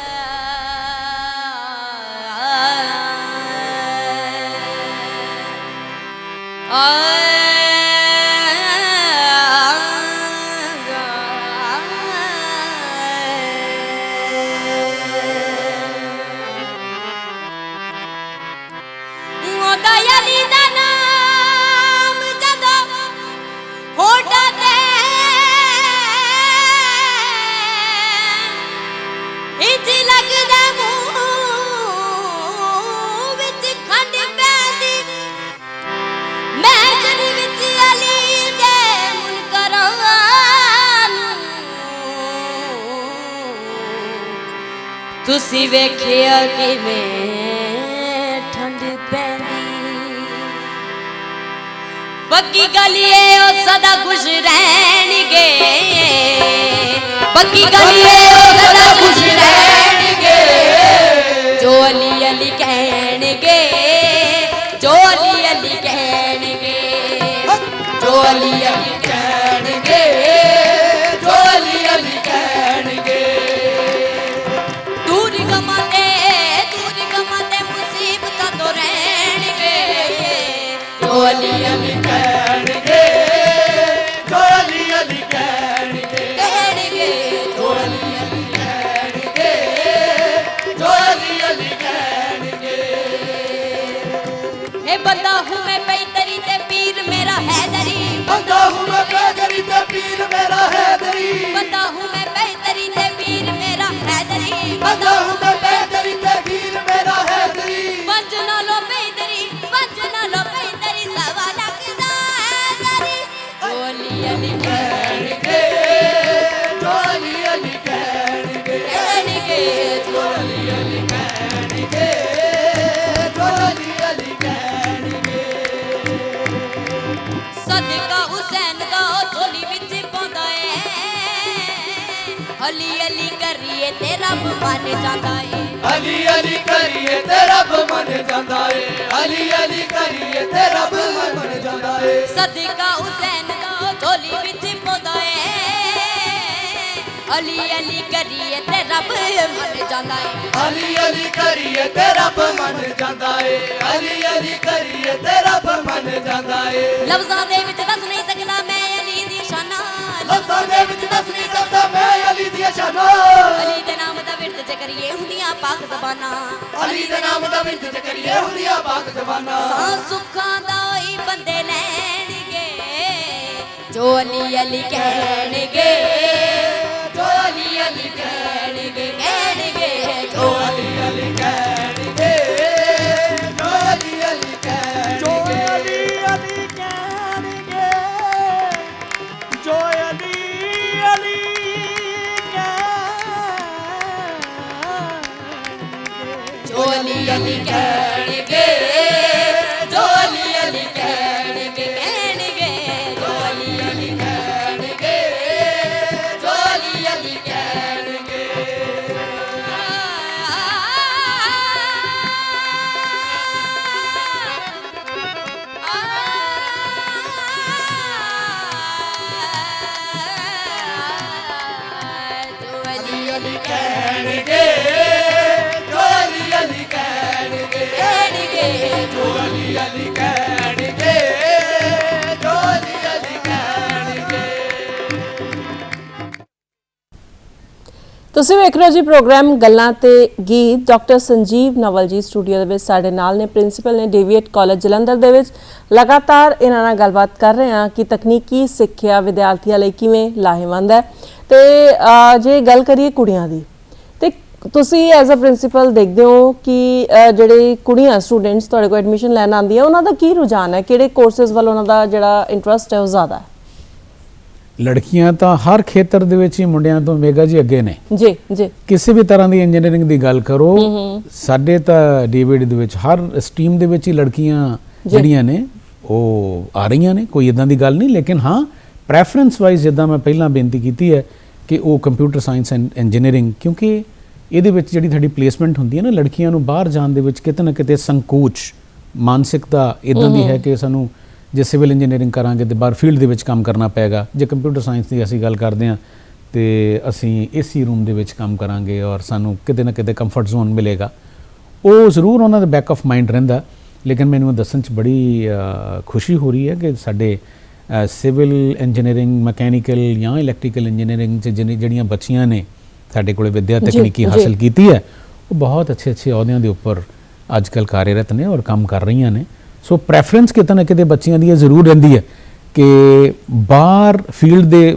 ਤੁਸੀਂ ਵੇਖਿਆ ਕਿਵੇਂ ਠੰਡ ਪੈਂਦੀ, ਪੱਕੀ ਗਲੀਏ ਉਹ ਸਦਾ ਖੁਸ਼ ਰਹਿਣਗੇ, ਪੱਕੀ ਗਲੀਏ ਉਹ ਸਦਾ ਖੁਸ਼ ਰਹਿਣਗੇ, ਜੋ ਅਲੀ ਅਲੀ ਕਹਿਣਗੇ, ਜੋ ਅਲੀ ਅਲੀ ਕਹਿਣਗੇ, ਜੋ ਅਲੀ ਅਲੀ ਕਹਿਣਗੇ, ਜੋ ਅਲੀ ਅਲੀ ਕਹਿਣਗੇ। ਦੂਰ ਗਮਾਂ ਤੇ ਮੁਸੀਬਤਾਂ ਤੋਂ ਰਹਿਣਗੇ, ਜੋ ਅਲੀ ਅਲੀ ਕਹਿਣਗੇ, ਜੋ ਅਲੀ ਅਲੀ ਕਹਿਣਗੇ, ਜੋ ਅਲੀ ਅਲੀ ਕਹਿਣਗੇ। ਅਲੀ ਅਲੀ ਕਰੀਏ ਤੇ ਰੱਬ ਮੰਨ ਜਾਂਦਾ ਏ ਅਲੀ ਅਲੀ ਕਰੀਏ ਤੇ ਰੱਬ ਮੰਨ ਜਾਂਦਾ ਏ ਅਲੀ ਅਲੀ ਕਰੀਏ ਤੇ ਰੱਬ ਮੰਨ ਜਾਂਦਾ ਏ ਸਦਕਾ ਹੁਸੈਨ ਦਾ ਝੋਲੀ ਵਿੱਚ ਪਾਉਂਦਾ ਏ ਅਲੀ ਅਲੀ ਕਰੀਏ ਤੇ ਰੱਬ ਮੰਨ ਜਾਂਦਾ ਏ ਅਲੀ ਅਲੀ ਕਰੀਏ ਤੇ ਰੱਬ ਮੰਨ ਜਾਂਦਾ ਏ ਅਲੀ ਅਲੀ ਕਰੀਏ ਤੇ ਰੱਬ ਮੰਨ ਜਾਂਦਾ ਏ ਲਫ਼ਜ਼ਾਂ ਦੇ ਵਿੱਚ ਦੱਸ ਨਹੀਂ ਸਕਦਾ ਮੈਂ ਅਲੀ ਦੀ ਸ਼ਾਨਾਂ ਲਫ਼ਜ਼ਾਂ ਦੇ ਵਿੱਚ ਦੱਸ ਨਹੀਂ ਸਕਦਾ ਮੈਂ ਅਲੀ ਦੀਆਂ ਸ਼ਾਨਾਂ ਅਲੀ ਦੇ ਨਾਮ ਦਾ ਵਿਰਦ ਚ ਕਰੀਏ ਹੁੰਦੀਆਂ ਪਾਕ ਜ਼ਬਾਨਾਂ ਅਲੀ ਦੇ ਨਾਮ ਦਾ ਵਿਰਦ ਚ ਕਰੀਏ ਹੁੰਦੀਆਂ ਪਾਕ ਜ਼ਬਾਨਾਂ ਸਾਂ ਸੁੱਖਾਂ ਦਾ ਹੀ ਬੰਦੇ ਲੈਣਗੇ ਜੋ ਅਲੀ ਅਲੀ ਕਹਿਣਗੇ ਜੋ ਅਲੀ ਅਲੀ ਕਹਿਣਗੇ ਜੋ ਅਲੀ ਅਲੀ ਕਹਿਣਗੇ ਜੋ ਅਲੀ ਅਲੀ ਕਹਿਣਗੇ ਜੋ ਅਲੀ ਅਲੀ ਕਹਿਣਗੇ ਜੋ ਅਲੀ ਅਲੀ ਕਹਿਣਗੇ ਜੋ ਅਲੀ ਅਲੀ ਕਹਿਣਗੇ ਜੋ ਅਲੀ ਅਲੀ ਕਹਿਣਗੇ ਜੋ ਅਲੀ ਅਲੀ ਕਹਿਣਗੇ ਜੋ ਅਲੀ ਅਲੀ ਕਹਿਣਗੇ ਜੋ ਅਲੀ ਅਲੀ ਕਹਿਣਗੇ ਜੋ ਅਲੀ ਅਲੀ ਕਹਿਣਗੇ ਜੋ ਅਲੀ ਅਲੀ ਕਹਿਣਗੇ ਜੋ ਅਲੀ ਅਲੀ ਕਹਿਣਗੇ ਤੁਸੀਂ ਵੇਖ ਰਹੇ ਹੋ ਜੀ ਪ੍ਰੋਗਰਾਮ ਗੱਲਾਂ ਤੇ ਗੀਤ। ਡਾਕਟਰ ਸੰਜੀਵ ਨਵਲ ਜੀ ਸਟੂਡੀਓ ਦੇ ਵਿੱਚ ਸਾਡੇ ਨਾਲ ਨੇ, ਪ੍ਰਿੰਸੀਪਲ ਨੇ ਡੇਵੀਏਟ ਕਾਲਜ ਜਲੰਧਰ ਦੇ ਵਿੱਚ। ਲਗਾਤਾਰ ਇਹਨਾਂ ਨਾਲ ਗੱਲਬਾਤ ਕਰ ਰਹੇ ਹਾਂ ਕਿ ਤਕਨੀਕੀ ਸਿੱਖਿਆ ਵਿਦਿਆਰਥੀਆਂ ਲਈ ਕਿਵੇਂ ਲਾਹੇਵੰਦ ਹੈ। ਤੇ ਜੇ ਗੱਲ ਕਰੀਏ ਕੁੜੀਆਂ ਦੀ, ਤੇ ਤੁਸੀਂ ਐਜ਼ ਅ ਪ੍ਰਿੰਸੀਪਲ ਦੇਖਦੇ ਹੋ ਕਿ ਜਿਹੜੇ ਕੁੜੀਆਂ ਸਟੂਡੈਂਟਸ ਤੁਹਾਡੇ ਕੋਲ ਐਡਮਿਸ਼ਨ ਲੈਣ ਆਉਂਦੀਆਂ ਉਹਨਾਂ ਦਾ ਕੀ ਰੁਝਾਨ ਹੈ, ਕਿਹੜੇ ਕੋਰਸਿਸ ਵੱਲ ਉਹਨਾਂ ਦਾ ਜਿਹੜਾ ਇੰਟਰਸਟ ਹੈ ਉਹ ਜ਼ਿਆਦਾ ਹੈ? ਲੜਕੀਆਂ ਤਾਂ ਹਰ ਖੇਤਰ ਦੇ ਵਿੱਚ ਹੀ ਮੁੰਡਿਆਂ ਤੋਂ ਮੇਗਾ ਜੀ ਅੱਗੇ ਨੇ। ਜੀ ਜੀ, ਕਿਸੇ ਵੀ ਤਰ੍ਹਾਂ ਦੀ ਇੰਜੀਨੀਅਰਿੰਗ ਦੀ ਗੱਲ ਕਰੋ, ਸਾਡੇ ਤਾਂ ਡੇਵਿਡ ਦੇ ਵਿੱਚ ਹਰ ਸਟਰੀਮ ਦੇ ਵਿੱਚ ਹੀ ਲੜਕੀਆਂ ਜਿਹੜੀਆਂ ਨੇ ਉਹ ਆ ਰਹੀਆਂ ਨੇ, ਕੋਈ ਇਦਾਂ ਦੀ ਗੱਲ ਨਹੀਂ। ਲੇਕਿਨ ਹਾਂ, ਪ੍ਰੈਫਰੈਂਸ ਵਾਈਜ਼ ਜਿੱਦਾਂ ਮੈਂ ਪਹਿਲਾਂ ਬੇਨਤੀ ਕੀਤੀ ਹੈ ਕਿ ਉਹ ਕੰਪਿਊਟਰ ਸਾਇੰਸ ਐਂਡ ਇੰਜੀਨੀਅਰਿੰਗ, ਕਿਉਂਕਿ ਇਹਦੇ ਵਿੱਚ ਜਿਹੜੀ ਸਾਡੀ ਪਲੇਸਮੈਂਟ ਹੁੰਦੀ ਹੈ ਨਾ, ਲੜਕੀਆਂ ਨੂੰ ਬਾਹਰ ਜਾਣ ਦੇ ਵਿੱਚ ਕਿਤੇ ਨਾ ਕਿਤੇ ਸੰਕੋਚ ਮਾਨਸਿਕਤਾ ਇਦਾਂ ਦੀ ਹੈ ਕਿ ਸਾਨੂੰ ਜੇ ਸਿਵਲ ਇੰਜੀਨੀਅਰਿੰਗ ਕਰਾਂਗੇ ਤੇ ਬਾਹਰ ਫੀਲਡ ਦੇ ਵਿੱਚ ਕੰਮ ਕਰਨਾ ਪਏਗਾ, ਜੇ ਕੰਪਿਊਟਰ ਸਾਇੰਸ ਦੀ ਅਸੀਂ ਗੱਲ ਕਰਦੇ ਹਾਂ ਤੇ ਅਸੀਂ ਏਸੀ ਰੂਮ ਦੇ ਵਿੱਚ ਕੰਮ ਕਰਾਂਗੇ ਔਰ ਸਾਨੂੰ ਕਿਤੇ ਨਾ ਕਿਤੇ ਕੰਫਰਟ ਜ਼ੋਨ ਮਿਲੇਗਾ। ਉਹ ਜ਼ਰੂਰ ਉਹਨਾਂ ਦੇ ਬੈਕ ਆਫ ਮਾਈਂਡ ਰਹਿੰਦਾ। ਲੇਕਿਨ ਮੈਨੂੰ ਦੱਸਣ 'ਚ ਬੜੀ ਖੁਸ਼ੀ ਹੋ ਰਹੀ ਹੈ ਕਿ ਸਾਡੇ ਸਿਵਲ ਇੰਜੀਨੀਅਰਿੰਗ, ਮਕੈਨੀਕਲ ਜਾਂ ਇਲੈਕਟ੍ਰੀਕਲ ਇੰਜੀਨੀਅਰਿੰਗ 'ਚ ਜਿਹੜੀਆਂ ਬੱਚੀਆਂ ਨੇ ਸਾਡੇ ਕੋਲ ਵਿਦਿਆ ਤਕਨੀਕੀ ਹਾਸਲ ਕੀਤੀ ਹੈ, ਉਹ ਬਹੁਤ ਅੱਛੇ ਅਹੁਦਿਆਂ ਦੇ ਉੱਪਰ ਅੱਜ ਕੱਲ੍ਹ ਕਾਰਜਰਤ ਨੇ ਔਰ ਕੰਮ ਕਰ ਰਹੀਆਂ ਨੇ। ਸੋ ਪ੍ਰੈਫਰੈਂਸ ਕਿਤੇ ਨਾ ਕਿਤੇ ਬੱਚਿਆਂ ਦੀ ਜ਼ਰੂਰ ਰਹਿੰਦੀ ਹੈ ਕਿ ਬਾਹਰ ਫੀਲਡ ਦੇ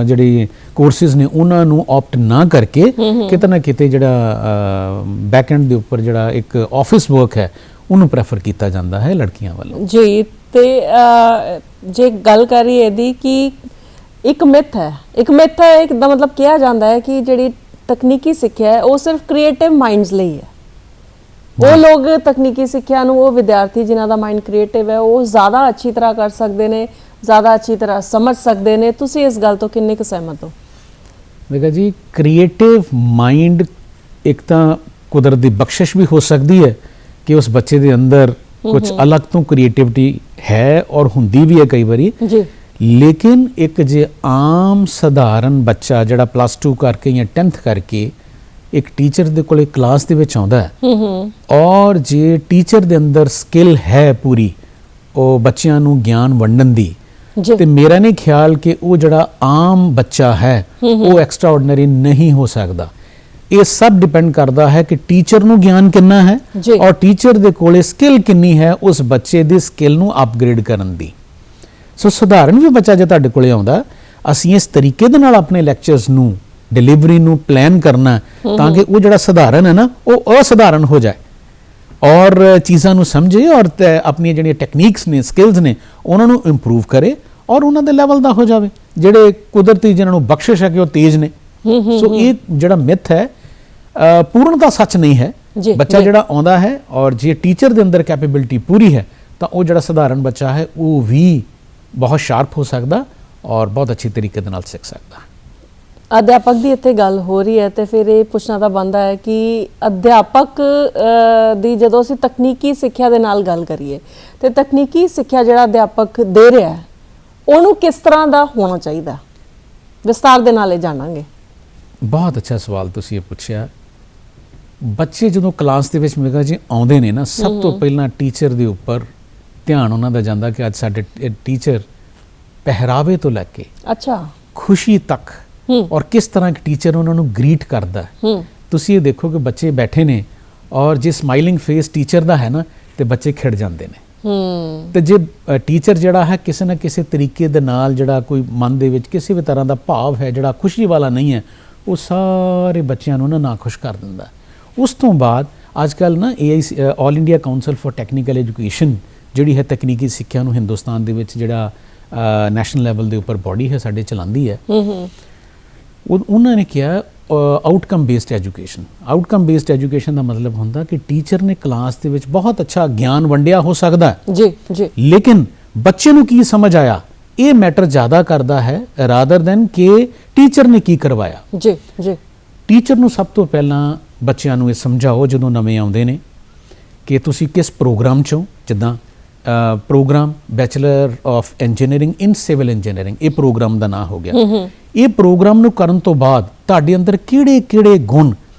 ਜਿਹੜੇ ਕੋਰਸਿਸ ਨੇ ਉਹਨਾਂ ਨੂੰ ਆਪਟ ਨਾ ਕਰਕੇ ਕਿਤੇ ਨਾ ਕਿਤੇ ਜਿਹੜਾ ਬੈਕ ਐਂਡ ਦੇ ਉੱਪਰ ਜਿਹੜਾ ਇੱਕ ਆਫਿਸ ਵਰਕ ਹੈ ਉਹਨੂੰ ਪ੍ਰੈਫਰ ਕੀਤਾ ਜਾਂਦਾ ਹੈ ਲੜਕੀਆਂ ਵੱਲੋਂ। ਜੀ, ਤੇ ਜੇ ਗੱਲ ਕਰੀਏ ਇਹਦੀ ਕਿ ਇੱਕ ਮਿਥ ਹੈ ਇੱਕ ਦਾ ਮਤਲਬ ਕਿਹਾ ਜਾਂਦਾ ਹੈ ਕਿ ਜਿਹੜੀ ਤਕਨੀਕੀ ਸਿੱਖਿਆ ਹੈ ਉਹ ਸਿਰਫ ਕ੍ਰੀਏਟਿਵ ਮਾਈਂਡਸ ਲਈ ਹੈ। ਉਹ ਲੋਕ ਤਕਨੀਕੀ ਸਿੱਖਿਆ ਨੂੰ, ਉਹ ਵਿਦਿਆਰਥੀ ਜਿਨ੍ਹਾਂ ਦਾ ਮਾਈਂਡ ਕ੍ਰੀਏਟਿਵ ਹੈ, ਉਹ ਜ਼ਿਆਦਾ ਅੱਛੀ ਤਰ੍ਹਾਂ ਕਰ ਸਕਦੇ ਨੇ, ਜ਼ਿਆਦਾ ਅੱਛੀ ਤਰ੍ਹਾਂ ਸਮਝ ਸਕਦੇ ਨੇ। ਤੁਸੀਂ ਇਸ ਗੱਲ ਤੋਂ ਕਿੰਨੇ ਕੁ ਸਹਿਮਤ ਹੋ? ਦੇਖੋ ਜੀ, ਕ੍ਰੀਏਟਿਵ ਮਾਈਂਡ ਇੱਕ ਤਾਂ ਕੁਦਰਤ ਦੀ ਬਖਸ਼ਿਸ਼ ਵੀ ਹੋ ਸਕਦੀ ਹੈ ਕਿ ਉਸ ਬੱਚੇ ਦੇ ਅੰਦਰ ਕੁਝ ਅਲੱਗ ਤੋਂ ਕ੍ਰੀਏਟਿਵਿਟੀ ਹੈ ਔਰ ਹੁੰਦੀ ਵੀ ਹੈ ਕਈ ਵਾਰੀ ਜੀ। ਲੇਕਿਨ ਇੱਕ ਜੇ ਆਮ ਸਧਾਰਨ ਬੱਚਾ ਜਿਹੜਾ +2 ਕਰਕੇ ਜਾਂ 10th ਕਰਕੇ ਇੱਕ ਟੀਚਰ ਦੇ ਕੋਲੇ ਕਲਾਸ ਦੇ ਵਿੱਚ ਆਉਂਦਾ ਹੈ ਔਰ ਜੇ ਟੀਚਰ ਦੇ ਅੰਦਰ ਸਕਿੱਲ ਹੈ ਪੂਰੀ ਉਹ ਬੱਚਿਆਂ ਨੂੰ ਗਿਆਨ ਵੰਡਣ ਦੀ, ਤੇ ਮੇਰਾ ਨਹੀਂ ਖਿਆਲ ਕਿ ਉਹ ਜਿਹੜਾ ਆਮ ਬੱਚਾ ਹੈ ਉਹ ਐਕਸਟਰਾ ਆਰਡੀਨਰੀ ਨਹੀਂ ਹੋ ਸਕਦਾ। ਇਹ ਸਭ ਡਿਪੈਂਡ ਕਰਦਾ ਹੈ ਕਿ ਟੀਚਰ ਨੂੰ ਗਿਆਨ ਕਿੰਨਾ ਹੈ ਔਰ ਟੀਚਰ ਦੇ ਕੋਲੇ ਸਕਿੱਲ ਕਿੰਨੀ ਹੈ ਉਸ ਬੱਚੇ ਦੀ ਸਕਿੱਲ ਨੂੰ ਅਪਗ੍ਰੇਡ ਕਰਨ ਦੀ। ਸੋ ਸਧਾਰਨ ਵੀ ਬੱਚਾ ਜੇ ਤੁਹਾਡੇ ਕੋਲੇ ਆਉਂਦਾ, ਅਸੀਂ ਇਸ ਤਰੀਕੇ ਦੇ ਨਾਲ ਆਪਣੇ ਲੈਕਚਰਸ ਨੂੰ, ਡਿਲੀਵਰੀ ਨੂੰ ਪਲਾਨ ਕਰਨਾ ਤਾਂ ਕਿ ਉਹ ਜਿਹੜਾ ਸਧਾਰਨ ਹੈ ਨਾ ਉਹ ਅਸਧਾਰਨ ਹੋ ਜਾਏ ਔਰ ਚੀਜ਼ਾਂ ਨੂੰ ਸਮਝੇ ਔਰ ਆਪਣੀਆਂ ਜਿਹੜੀਆਂ ਟੈਕਨੀਕਸ ਨੇ, ਸਕਿੱਲਸ ਨੇ, ਉਹਨਾਂ ਨੂੰ ਇੰਪਰੂਵ ਕਰੇ ਔਰ ਉਹਨਾਂ ਦੇ ਲੈਵਲ ਦਾ ਹੋ ਜਾਵੇ। ਜਿਹੜੇ ਕੁਦਰਤੀ ਜਿਹਨਾਂ ਨੂੰ ਬਖਸ਼ਿਸ਼ ਹੈ ਕਿ ਉਹ ਤੇਜ਼ ਨੇ। ਸੋ ਇਹ ਜਿਹੜਾ ਮਿਥ ਹੈ ਪੂਰਨਤਾ ਸੱਚ ਨਹੀਂ ਹੈ। ਬੱਚਾ ਜਿਹੜਾ ਆਉਂਦਾ ਹੈ ਔਰ ਜੇ ਟੀਚਰ ਦੇ ਅੰਦਰ ਕੈਪੇਬਿਲਿਟੀ ਪੂਰੀ ਹੈ ਤਾਂ ਉਹ ਜਿਹੜਾ ਸਧਾਰਨ ਬੱਚਾ ਹੈ ਉਹ ਵੀ ਬਹੁਤ ਸ਼ਾਰਪ ਹੋ ਸਕਦਾ ਔਰ ਬਹੁਤ ਅੱਛੀ ਤਰੀਕੇ ਦੇ ਨਾਲ ਸਿੱਖ ਸਕਦਾ। ਅਧਿਆਪਕ ਦੀ ਇੱਥੇ ਗੱਲ ਹੋ ਰਹੀ ਹੈ ਤੇ ਫਿਰ ਇਹ ਪੁੱਛਣਾ ਤਾਂ ਬਣਦਾ ਹੈ ਕਿ ਅਧਿਆਪਕ ਦੀ ਜਦੋਂ ਅਸੀਂ ਤਕਨੀਕੀ ਸਿੱਖਿਆ ਦੇ ਨਾਲ ਗੱਲ ਕਰੀਏ ਤੇ ਤਕਨੀਕੀ ਸਿੱਖਿਆ ਜਿਹੜਾ ਅਧਿਆਪਕ ਦੇ ਰਿਹਾ ਹੈ ਉਹਨੂੰ ਕਿਸ ਤਰ੍ਹਾਂ ਦਾ ਹੋਣਾ ਚਾਹੀਦਾ, ਵਿਸਤਾਰ ਦੇ ਨਾਲ ਇਹ ਜਾਣਾਂਗੇ। ਬਹੁਤ ਅੱਛਾ ਸਵਾਲ ਤੁਸੀਂ ਇਹ ਪੁੱਛਿਆ। ਬੱਚੇ ਜਦੋਂ ਕਲਾਸ ਦੇ ਵਿੱਚ ਮੇਗਾ ਜੀ ਆਉਂਦੇ ਨੇ ਨਾ, ਸਭ ਤੋਂ ਪਹਿਲਾਂ ਟੀਚਰ ਦੇ ਉੱਪਰ ਧਿਆਨ ਉਹਨਾਂ ਦਾ ਜਾਂਦਾ ਕਿ ਅੱਜ ਸਾਡੇ ਟੀਚਰ ਪਹਿਰਾਵੇ ਤੋਂ ਲੈ ਕੇ ਅੱਛਾ ਖੁਸ਼ੀ ਤੱਕ ਔਰ ਕਿਸ ਤਰ੍ਹਾਂ ਇੱਕ ਟੀਚਰ ਉਹਨਾਂ ਨੂੰ ਗ੍ਰੀਟ ਕਰਦਾ। ਤੁਸੀਂ ਇਹ ਦੇਖੋ ਕਿ ਬੱਚੇ ਬੈਠੇ ਨੇ ਔਰ ਜੇ ਸਮਾਈਲਿੰਗ ਫੇਸ ਟੀਚਰ ਦਾ ਹੈ ਨਾ ਤੇ ਬੱਚੇ ਖਿੜ ਜਾਂਦੇ ਨੇ। ਤੇ ਜੇ ਟੀਚਰ ਜਿਹੜਾ ਹੈ ਕਿਸੇ ਨਾ ਕਿਸੇ ਤਰੀਕੇ ਦੇ ਨਾਲ ਜਿਹੜਾ ਕੋਈ ਮਨ ਦੇ ਵਿੱਚ ਕਿਸੇ ਵੀ ਤਰ੍ਹਾਂ ਦਾ ਭਾਵ ਹੈ ਜਿਹੜਾ ਖੁਸ਼ੀ ਵਾਲਾ ਨਹੀਂ ਹੈ, ਉਹ ਸਾਰੇ ਬੱਚਿਆਂ ਨੂੰ ਨਾ ਖੁਸ਼ ਕਰ ਦਿੰਦਾ। ਉਸ ਤੋਂ ਬਾਅਦ ਅੱਜ ਕੱਲ੍ਹ ਨਾ AIC all India council for technical education ਜਿਹੜੀ ਹੈ ਤਕਨੀਕੀ ਸਿੱਖਿਆ ਨੂੰ ਹਿੰਦੁਸਤਾਨ ਦੇ ਵਿੱਚ ਜਿਹੜਾ ਨੈਸ਼ਨਲ ਲੈਵਲ ਦੇ ਉੱਪਰ ਬੋਡੀ ਹੈ ਸਾਡੇ ਚਲਾਉਂਦੀ ਹੈ, ਉਹਨਾਂ ਨੇ ਕਿਹਾ outcome based education. Outcome based education ਦਾ ਮਤਲਬ ਹੁੰਦਾ ਕਿ ਟੀਚਰ ਨੇ ਕਲਾਸ ਦੇ ਵਿੱਚ ਬਹੁਤ ਅੱਛਾ ਗਿਆਨ ਵੰਡਿਆ ਹੋ ਸਕਦਾ ਜੀ ਜੀ, ਲੇਕਿਨ ਬੱਚੇ ਨੂੰ ਕੀ ਸਮਝ ਆਇਆ ਇਹ ਮੈਟਰ ਜ਼ਿਆਦਾ ਕਰਦਾ ਹੈ ਰਾਦਰ ਦੈਨ ਕਿ ਟੀਚਰ ਨੇ ਕੀ ਕਰਵਾਇਆ। ਜੀ ਜੀ, ਟੀਚਰ ਨੂੰ ਸਭ ਤੋਂ ਪਹਿਲਾਂ ਬੱਚਿਆਂ ਨੂੰ ਇਹ ਸਮਝਾਓ ਜਦੋਂ ਨਵੇਂ ਆਉਂਦੇ ਨੇ ਕਿ ਤੁਸੀਂ ਕਿਸ ਪ੍ਰੋਗਰਾਮ 'ਚੋਂ, ਜਿੱਦਾਂ programme bachelor of engineering in civil engineering, ਇਹ ਪ੍ਰੋਗਰਾਮ ਦਾ ਨਾਂ ਹੋ ਗਿਆ। ਇਹ ਪ੍ਰੋਗਰਾਮ ਨੂੰ ਕਰਨ ਤੋਂ ਬਾਅਦ ਤੁਹਾਡੇ ਅੰਦਰ ਕਿਹੜੇ ਕਿਹੜੇ ਗੁਣ,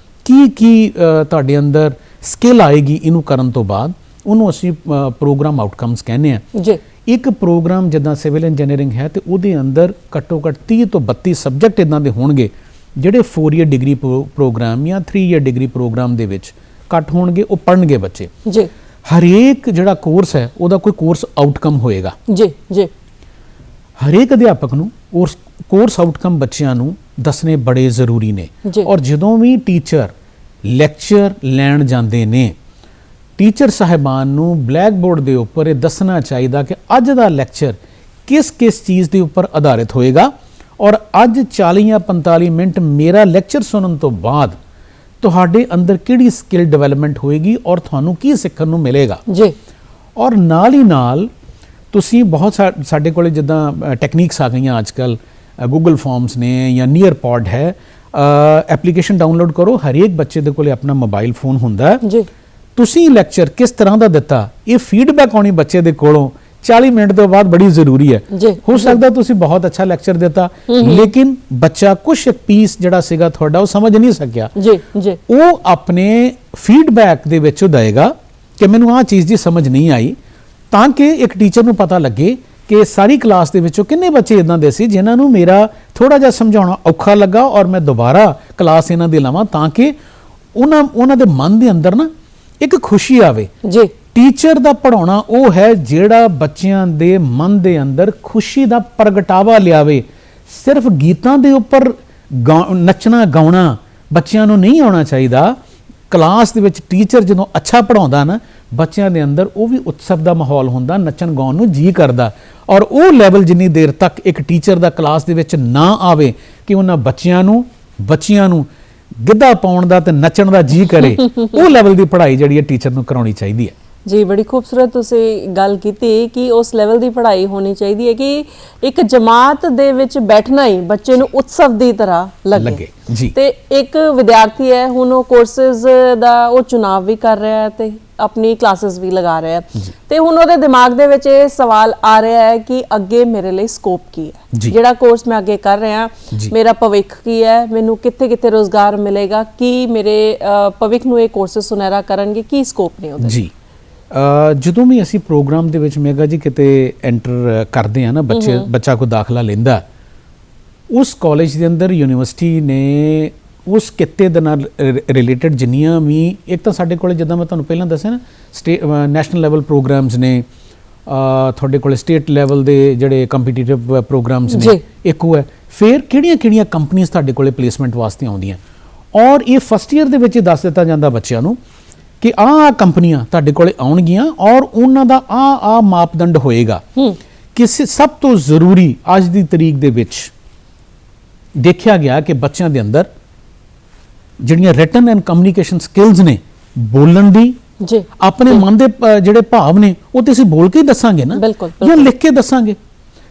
ਕੀ ਤੁਹਾਡੇ ਅੰਦਰ ਸਕਿੱਲ ਆਏਗੀ ਇਹਨੂੰ ਕਰਨ ਤੋਂ ਬਾਅਦ, ਉਹਨੂੰ ਅਸੀਂ ਪ੍ਰੋਗਰਾਮ ਆਊਟਕਮਸ ਕਹਿੰਦੇ ਆ ਜੀ। ਇੱਕ ਪ੍ਰੋਗਰਾਮ ਜਿੱਦਾਂ ਸਿਵਲ ਇੰਜੀਨੀਅਰਿੰਗ ਹੈ ਤੇ ਉਹਦੇ ਅੰਦਰ ਘੱਟੋ ਘੱਟ 30 ਤੋਂ 32 ਸਬਜੈਕਟ ਇਦਾਂ ਦੇ ਹੋਣਗੇ ਜਿਹੜੇ 4 ਈਅਰ ਡਿਗਰੀ ਪ੍ਰੋਗਰਾਮ ਜਾਂ 3 ਈਅਰ ਡਿਗਰੀ ਪ੍ਰੋਗਰਾਮ ਦੇ ਵਿੱਚ ਘੱਟ ਹੋਣਗੇ, ਉਹ ਪੜ੍ਹਨਗੇ ਬੱਚੇ ਜੀ। ਹਰੇਕ ਜਿਹੜਾ ਕੋਰਸ ਹੈ ਉਹਦਾ ਕੋਈ ਕੋਰਸ ਆਊਟਕਮ ਹੋਏਗਾ ਜੀ ਜੀ। ਹਰੇਕ ਅਧਿਆਪਕ ਨੂੰ ਕੋਰਸ ਆਊਟਕਮ ਬੱਚਿਆਂ ਨੂੰ ਦੱਸਣੇ ਬੜੇ ਜ਼ਰੂਰੀ ਨੇ। ਔਰ ਜਦੋਂ ਵੀ ਟੀਚਰ ਲੈਕਚਰ ਲੈਣ ਜਾਂਦੇ ਨੇ, ਟੀਚਰ ਸਾਹਿਬਾਨ ਨੂੰ ਬਲੈਕ ਬੋਰਡ ਦੇ ਉੱਪਰ ਇਹ ਦੱਸਣਾ ਚਾਹੀਦਾ ਕਿ ਅੱਜ ਦਾ ਲੈਕਚਰ ਕਿਸ ਚੀਜ਼ ਦੇ ਉੱਪਰ ਆਧਾਰਿਤ ਹੋਏਗਾ ਔਰ ਅੱਜ 40 ਜਾਂ 45 ਮਿੰਟ ਮੇਰਾ ਲੈਕਚਰ ਸੁਣਨ ਤੋਂ ਬਾਅਦ ਤੁਹਾਡੇ ਅੰਦਰ ਕਿਹੜੀ ਸਕਿੱਲ ਡਿਵੈਲਪਮੈਂਟ ਹੋਏਗੀ ਔਰ ਤੁਹਾਨੂੰ ਕੀ ਸਿੱਖਣ ਨੂੰ ਮਿਲੇਗਾ ਜੀ। ਔਰ ਨਾਲ ਹੀ ਨਾਲ ਤੁਸੀਂ ਬਹੁਤ ਸਾਡੇ ਕੋਲੇ ਜਿੱਦਾਂ ਟੈਕਨੀਕਸ ਆ ਗਈਆਂ ਅੱਜ ਕੱਲ, ਗੂਗਲ ਫਾਰਮਸ ਨੇ ਜਾਂ ਨੀਅਰ ਪੌਡ ਹੈ, ਐਪਲੀਕੇਸ਼ਨ ਡਾਊਨਲੋਡ ਕਰੋ, ਹਰੇਕ ਬੱਚੇ ਦੇ ਕੋਲੇ ਆਪਣਾ ਮੋਬਾਈਲ ਫੋਨ ਹੁੰਦਾ ਜੀ। ਤੁਸੀਂ ਲੈਕਚਰ ਕਿਸ ਤਰ੍ਹਾਂ ਦਾ ਦਿੱਤਾ ਇਹ ਫੀਡਬੈਕ ਆਉਣੀ ਬੱਚੇ ਦੇ ਕੋਲੋਂ 40 ਮਿੰਟ ਤੋਂ ਬਾਅਦ ਬੜੀ ਜ਼ਰੂਰੀ ਹੈ। ਹੋ ਸਕਦਾ ਤੁਸੀਂ ਬਹੁਤ ਅੱਛਾ ਲੈਕਚਰ ਦਿੱਤਾ ਲੇਕਿਨ ਬੱਚਾ ਕੁਛ ਪੀਸ ਜਿਹੜਾ ਸੀਗਾ ਤੁਹਾਡਾ ਉਹ ਸਮਝ ਨਹੀਂ ਸਕਿਆ ਜੀ ਜੀ, ਉਹ ਆਪਣੇ ਫੀਡਬੈਕ ਦੇ ਵਿੱਚ ਦੇਗਾ ਕਿ ਮੈਨੂੰ ਆਹ ਚੀਜ਼ ਦੀ ਸਮਝ ਨਹੀਂ ਆਈ, ਤਾਂ ਕਿ ਇੱਕ ਟੀਚਰ ਨੂੰ ਪਤਾ ਲੱਗੇ ਕਿ ਸਾਰੀ ਕਲਾਸ ਦੇ ਵਿੱਚੋਂ ਕਿੰਨੇ ਬੱਚੇ ਇਦਾਂ ਦੇ ਸੀ ਜਿਨ੍ਹਾਂ ਨੂੰ ਮੇਰਾ ਥੋੜਾ ਜਿਹਾ ਸਮਝਾਉਣਾ ਔਖਾ ਲੱਗਾ ਔਰ ਮੈਂ ਦੁਬਾਰਾ ਕਲਾਸ ਇਹਨਾਂ ਦੀ ਲਾਵਾਂ ਤਾਂ ਕਿ ਉਹਨਾਂ ਦੇ ਮਨ ਦੇ ਅੰਦਰ ਨਾ ਇੱਕ ਖੁਸ਼ੀ ਆਵੇ ਜੀ। ਟੀਚਰ ਦਾ ਪੜਾਉਣਾ ਉਹ ਹੈ ਜਿਹੜਾ ਬੱਚਿਆਂ ਦੇ ਮਨ ਦੇ ਅੰਦਰ ਖੁਸ਼ੀ ਦਾ ਪ੍ਰਗਟਾਵਾ ਲਿਆਵੇ। ਸਿਰਫ ਗੀਤਾਂ ਦੇ ਉੱਪਰ ਨੱਚਣਾ ਗਾਉਣਾ ਬੱਚਿਆਂ ਨੂੰ ਨਹੀਂ ਆਉਣਾ ਚਾਹੀਦਾ। ਕਲਾਸ ਦੇ ਵਿੱਚ ਟੀਚਰ ਜਦੋਂ ਅੱਛਾ ਪੜਾਉਂਦਾ ਨਾ, ਬੱਚਿਆਂ ਦੇ ਅੰਦਰ ਉਹ ਵੀ ਉਤਸਵ ਦਾ ਮਾਹੌਲ ਹੁੰਦਾ, ਨੱਚਣ ਗਾਉਣ ਨੂੰ ਜੀ ਕਰਦਾ। ਔਰ ਉਹ ਲੈਵਲ ਜਿੰਨੀ ਦੇਰ ਤੱਕ ਇੱਕ ਟੀਚਰ ਦਾ ਕਲਾਸ ਦੇ ਵਿੱਚ ਨਾ ਆਵੇ ਕਿ ਉਹਨਾਂ ਬੱਚਿਆਂ ਨੂੰ ਗਿੱਧਾ ਪਾਉਣ ਦਾ ਤੇ ਨੱਚਣ ਦਾ ਜੀ ਕਰੇ, ਉਹ ਲੈਵਲ ਦੀ ਪੜ੍ਹਾਈ ਜਿਹੜੀ ਹੈ ਟੀਚਰ ਨੂੰ ਕਰਾਉਣੀ ਚਾਹੀਦੀ ਹੈ ਜੀ। ਬੜੀ ਖੂਬਸੂਰਤ ਤੁਸੀਂ ਗੱਲ ਕੀਤੀ ਕਿ ਉਸ ਲੈਵਲ ਦੀ ਪੜ੍ਹਾਈ ਹੋਣੀ ਚਾਹੀਦੀ ਹੈ ਕਿ ਇੱਕ ਜਮਾਤ ਦੇ ਵਿੱਚ ਬੈਠਣਾ ਹੀ ਬੱਚੇ ਨੂੰ ਉਤਸਵ ਦੀ ਤਰ੍ਹਾਂ ਲੱਗੇ ਜੀ। ਤੇ ਇੱਕ ਵਿਦਿਆਰਥੀ ਹੈ, ਹੁਣ ਉਹ ਕੋਰਸਸ ਦਾ ਉਹ ਚੁਣਾਵ ਵੀ ਕਰ ਰਿਹਾ ਹੈ ਤੇ ਆਪਣੀ ਕਲਾਸਿਸ ਵੀ ਲਗਾ ਰਿਹਾ ਹੈ ਤੇ ਹੁਣ ਉਹਦੇ ਦਿਮਾਗ ਦੇ ਵਿੱਚ ਇਹ ਸਵਾਲ ਆ ਰਿਹਾ ਹੈ ਕਿ ਅੱਗੇ ਮੇਰੇ ਲਈ ਸਕੋਪ ਕੀ ਹੈ, ਜਿਹੜਾ ਕੋਰਸ ਮੈਂ ਅੱਗੇ ਕਰ ਰਿਹਾ ਮੇਰਾ ਭਵਿੱਖ ਕੀ ਹੈ, ਮੈਨੂੰ ਕਿੱਥੇ ਰੋਜ਼ਗਾਰ ਮਿਲੇਗਾ, ਕੀ ਮੇਰੇ ਭਵਿੱਖ ਨੂੰ ਇਹ ਕੋਰਸਸ ਸੁਨਹਿਰਾ ਕਰਨਗੇ, ਕੀ ਸਕੋਪ ਨੇ ਉਹਦੇ ਜੀ। ਜਦੋਂ ਵੀ ਅਸੀਂ ਪ੍ਰੋਗਰਾਮ ਦੇ ਵਿੱਚ ਮੇਗਾ ਜੀ ਕਿਤੇ ਐਂਟਰ ਕਰਦੇ ਆ ਨਾ, ਬੱਚਾ ਕੋ ਦਾਖਲਾ ਲੈਂਦਾ, ਉਸ ਕਾਲਜ ਦੇ ਅੰਦਰ ਯੂਨੀਵਰਸਿਟੀ ਨੇ ਉਸ ਕਿੱਤੇ ਦੇ ਨਾਲ ਰਿਲੇਟਡ ਜਿੰਨੀਆਂ ਵੀ, ਇੱਕ ਤਾਂ ਸਾਡੇ ਕੋਲ ਜਿੱਦਾਂ ਮੈਂ ਤੁਹਾਨੂੰ ਪਹਿਲਾਂ ਦੱਸਿਆ ਨਾ ਨੈਸ਼ਨਲ ਲੈਵਲ ਪ੍ਰੋਗਰਾਮਸ ਨੇ, ਤੁਹਾਡੇ ਕੋਲ ਸਟੇਟ ਲੈਵਲ ਦੇ ਜਿਹੜੇ ਕੰਪੀਟੀਟਿਵ ਪ੍ਰੋਗਰਾਮਸ ਨੇ, ਇੱਕ ਉਹ ਹੈ। ਫਿਰ ਕਿਹੜੀਆਂ ਕੰਪਨੀਆਂ ਤੁਹਾਡੇ ਕੋਲੇ ਪਲੇਸਮੈਂਟ ਵਾਸਤੇ ਆਉਂਦੀਆਂ ਔਰ ਇਹ ਫਸਟ ਈਅਰ ਦੇ ਵਿੱਚ ਦੱਸ ਦਿੱਤਾ ਜਾਂਦਾ ਬੱਚਿਆਂ ਨੂੰ ਕਿ ਆਹ ਕੰਪਨੀਆਂ ਤੁਹਾਡੇ ਕੋਲੇ ਆਉਣਗੀਆਂ ਔਰ ਉਹਨਾਂ ਦਾ ਆਹ ਮਾਪਦੰਡ ਹੋਏਗਾ। ਕਿਸੇ ਸਭ ਤੋਂ ਜ਼ਰੂਰੀ ਅੱਜ ਦੀ ਤਰੀਕ ਦੇ ਵਿੱਚ ਦੇਖਿਆ ਗਿਆ ਕਿ ਬੱਚਿਆਂ ਦੇ ਅੰਦਰ ਜਿਹੜੀਆਂ ਰਿਟਨ ਐਂਡ ਕਮਿਊਨੀਕੇਸ਼ਨ ਸਕਿੱਲਸ ਨੇ, ਬੋਲਣ ਦੀ ਜੀ, ਆਪਣੇ ਮਨ ਦੇ ਜਿਹੜੇ ਭਾਵ ਨੇ ਉਹ ਤੇ ਅਸੀਂ ਬੋਲ ਕੇ ਹੀ ਦੱਸਾਂਗੇ ਨਾ ਜਾਂ ਲਿਖ ਕੇ ਦੱਸਾਂਗੇ।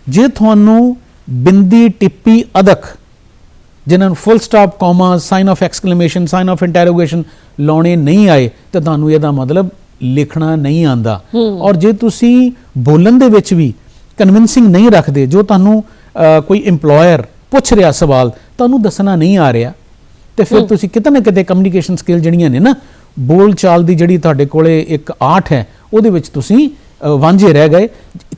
ਜੇ ਤੁਹਾਨੂੰ ਬਿੰਦੀ ਟਿੱਪੀ ਅਦਕ ਜਿਨ੍ਹਾਂ ਨੂੰ full stop, comma, sign of exclamation, sign of interrogation ਲਾਉਣੇ ਨਹੀਂ ਆਏ ਤਾਂ ਤੁਹਾਨੂੰ ਇਹਦਾ ਮਤਲਬ ਲਿਖਣਾ ਨਹੀਂ ਆਂਦਾ। ਔਰ ਜੇ ਤੁਸੀਂ ਬੋਲਣ ਦੇ ਵਿੱਚ ਵੀ ਕਨਵਿੰਸਿੰਗ ਨਹੀਂ ਰੱਖਦੇ, ਜੋ ਤੁਹਾਨੂੰ ਕੋਈ EMPLOYER ਪੁੱਛ ਰਿਹਾ ਸਵਾਲ ਤੁਹਾਨੂੰ ਦੱਸਣਾ ਨਹੀਂ ਆ ਰਿਹਾ, ਤੇ ਫਿਰ ਤੁਸੀਂ ਕਿਤੇ ਨਾ ਕਿਤੇ ਕਮਿਊਨੀਕੇਸ਼ਨ ਸਕਿੱਲ ਜਿਹੜੀਆਂ ਨੇ ਨਾ, ਬੋਲ ਚਾਲ ਦੀ ਜਿਹੜੀ ਤੁਹਾਡੇ ਕੋਲੇ ਇੱਕ ਆਰਟ ਹੈ, ਉਹਦੇ ਵਿੱਚ ਤੁਸੀਂ ਵਾਂਝੇ ਰਹਿ ਗਏ।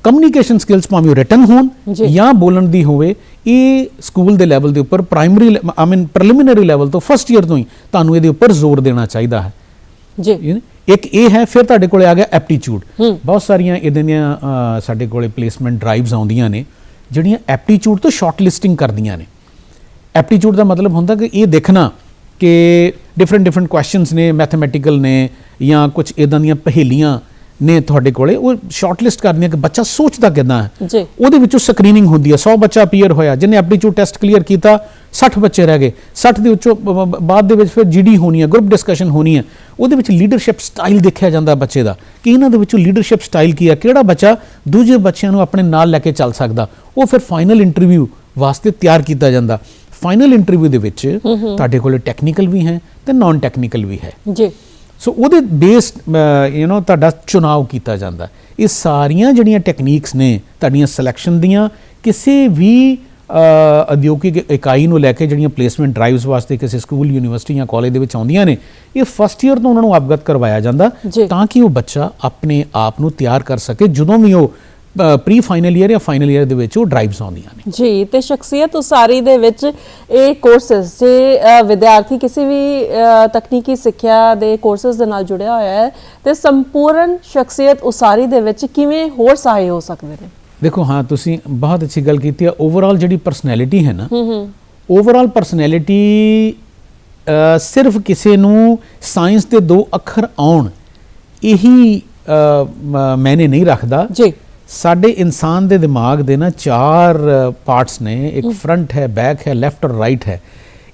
ਕਮਿਊਨੀਕੇਸ਼ਨ ਸਕਿੱਲਸ ਭਾਵੇਂ ਰਿਟਨ ਹੋਣ ਜਾਂ ਬੋਲਣ ਦੀ ਹੋਵੇ, ਇਹ ਸਕੂਲ ਦੇ ਲੈਵਲ ਦੇ ਉੱਪਰ ਪ੍ਰਾਇਮਰੀ ਪ੍ਰੀਲਿਮਿਨਰੀ ਲੈਵਲ ਤੋਂ ਫਸਟ ਈਅਰ ਤੋਂ ਹੀ ਤੁਹਾਨੂੰ ਇਹਦੇ ਉੱਪਰ ਜ਼ੋਰ ਦੇਣਾ ਚਾਹੀਦਾ ਹੈ ਜੀ। ਇੱਕ ਇਹ ਹੈ, ਫਿਰ ਤੁਹਾਡੇ ਕੋਲੇ ਆ ਗਿਆ ਐਪਟੀਚਿਊਡ। ਬਹੁਤ ਸਾਰੀਆਂ ਇਹਦੇ ਦੀਆਂ ਸਾਡੇ ਕੋਲੇ ਪਲੇਸਮੈਂਟ ਡਰਾਈਵਸ ਆਉਂਦੀਆਂ ਨੇ ਜਿਹੜੀਆਂ ਐਪਟੀਚਿਊਡ ਤੋਂ ਸ਼ਾਰਟ ਲਿਸਟਿੰਗ ਕਰਦੀਆਂ ਨੇ। ਐਪਟੀਚਿਊਡ ਦਾ ਮਤਲਬ ਹੁੰਦਾ ਕਿ ਇਹ ਦੇਖਣਾ ਕਿ ਡਿਫਰੈਂਟ ਕੁਐਸਚਨਸ ਨੇ, ਮੈਥਮੈਟੀਕਲ ਨੇ ਜਾਂ ਕੁਝ ਇਦਾਂ ਦੀਆਂ ਪਹੇਲੀਆਂ ਨੇ ਤੁਹਾਡੇ ਕੋਲੇ, ਉਹ ਸ਼ਾਰਟ ਲਿਸਟ ਕਰਦੀਆਂ ਕਿ ਬੱਚਾ ਸੋਚਦਾ ਕਿੱਦਾਂ ਹੈ। ਉਹਦੇ ਵਿੱਚੋਂ ਸਕਰੀਨਿੰਗ ਹੁੰਦੀ ਹੈ। 100 ਬੱਚਾ ਅਪੀਅਰ ਹੋਇਆ, ਜਿਹਨੇ ਐਪਟੀਚਿਊਡ ਟੈਸਟ ਕਲੀਅਰ ਕੀਤਾ, 60 ਬੱਚੇ ਰਹਿ ਗਏ। 60 ਦੇ ਵਿੱਚੋਂ ਬਾਅਦ ਦੇ ਵਿੱਚ ਫਿਰ GD ਹੋਣੀ ਹੈ, ਗਰੁੱਪ ਡਿਸਕਸ਼ਨ ਹੋਣੀ ਹੈ। ਉਹਦੇ ਵਿੱਚ ਲੀਡਰਸ਼ਿਪ ਸਟਾਈਲ ਦੇਖਿਆ ਜਾਂਦਾ ਬੱਚੇ ਦਾ ਕਿ ਇਹਨਾਂ ਦੇ ਵਿੱਚੋਂ ਲੀਡਰਸ਼ਿਪ ਸਟਾਈਲ ਕੀ ਹੈ, ਕਿਹੜਾ ਬੱਚਾ ਦੂਜੇ ਬੱਚਿਆਂ ਨੂੰ ਆਪਣੇ ਨਾਲ ਲੈ ਕੇ ਚੱਲ ਸਕਦਾ। ਉਹ ਫਿਰ ਫਾਈਨਲ ਇੰਟਰਵਿਊ ਵਾਸਤੇ ਤਿਆਰ ਕੀਤਾ ਜਾਂਦਾ। ਫਾਈਨਲ ਇੰਟਰਵਿਊ ਦੇ ਵਿੱਚ ਤੁਹਾਡੇ ਕੋਲੇ ਟੈਕਨੀਕਲ ਵੀ ਹੈ ਤੇ ਨਾਨ ਟੈਕਨੀਕਲ ਵੀ ਹੈ ਜੀ। ਸੋ ਉਹਦੇ ਬੇਸਡ ਤੁਹਾਡਾ ਚੁਣਾਵ ਕੀਤਾ ਜਾਂਦਾ। ਇਹ ਸਾਰੀਆਂ ਜਿਹੜੀਆਂ ਟੈਕਨੀਕਸ ਨੇ ਤੁਹਾਡੀਆਂ ਸਿਲੈਕਸ਼ਨ ਦੀਆਂ, ਕਿਸੇ ਵੀ ਉਦਯੋਗਿਕ ਇਕਾਈ ਨੂੰ ਲੈ ਕੇ ਜਿਹੜੀਆਂ ਪਲੇਸਮੈਂਟ ਡਰਾਈਵਸ ਵਾਸਤੇ ਕਿਸੇ ਸਕੂਲ, ਯੂਨੀਵਰਸਿਟੀ ਜਾਂ ਕਾਲਜ ਦੇ ਵਿੱਚ ਆਉਂਦੀਆਂ ਨੇ, ਇਹ ਫਸਟ ਈਅਰ ਤੋਂ ਉਹਨਾਂ ਨੂੰ ਅਵਗਤ ਕਰਵਾਇਆ ਜਾਂਦਾ ਤਾਂ ਕਿ ਉਹ ਬੱਚਾ ਆਪਣੇ ਆਪ ਨੂੰ ਤਿਆਰ ਕਰ ਸਕੇ ਜਦੋਂ ਵੀ ਉਹ ਪ੍ਰੀ ਫਾਈਨਲ ਈਅਰ ਜਾਂ ਫਾਈਨਲ ਈਅਰ ਦੇ ਵਿੱਚ ਉਹ ਡਰਾਈਵਸ ਆਉਂਦੀਆਂ ਨੇ ਜੀ। ਤੇ ਸ਼ਖਸੀਅਤ ਉਸਾਰੀ ਦੇ ਵਿੱਚ ਇਹ ਕੋਰਸਸ, ਜੇ ਵਿਦਿਆਰਥੀ ਕਿਸੇ ਵੀ ਤਕਨੀਕੀ ਸਿੱਖਿਆ ਦੇ ਕੋਰਸਸ ਦੇ ਨਾਲ ਜੁੜਿਆ ਹੋਇਆ ਹੈ, ਤੇ ਸੰਪੂਰਨ ਸ਼ਖਸੀਅਤ ਉਸਾਰੀ ਦੇ ਵਿੱਚ ਕਿਵੇਂ ਹੋਰ ਸਹਾਈ ਹੋ ਸਕਦੇ ਨੇ? ਦੇਖੋ, ਹਾਂ, ਤੁਸੀਂ ਬਹੁਤ ਅੱਛੀ ਗੱਲ ਕੀਤੀ ਹੈ। ਓਵਰਆਲ ਜਿਹੜੀ ਪਰਸਨੈਲਿਟੀ ਹੈ ਨਾ, ਓਵਰਆਲ ਪਰਸਨੈਲਿਟੀ ਸਿਰਫ ਕਿਸੇ ਨੂੰ ਸਾਇੰਸ ਦੇ 2 ਅੱਖਰ ਆਉਣ ਇਹੀ ਮੈਨੇ ਨਹੀਂ ਰੱਖਦਾ ਜੀ। ਸਾਡੇ ਇਨਸਾਨ ਦੇ ਦਿਮਾਗ ਦੇ ਨਾ 4 ਪਾਰਟਸ ਨੇ, ਇੱਕ ਫਰੰਟ ਹੈ, ਬੈਕ ਹੈ, ਲੈਫਟ ਔਰ ਰਾਈਟ ਹੈ।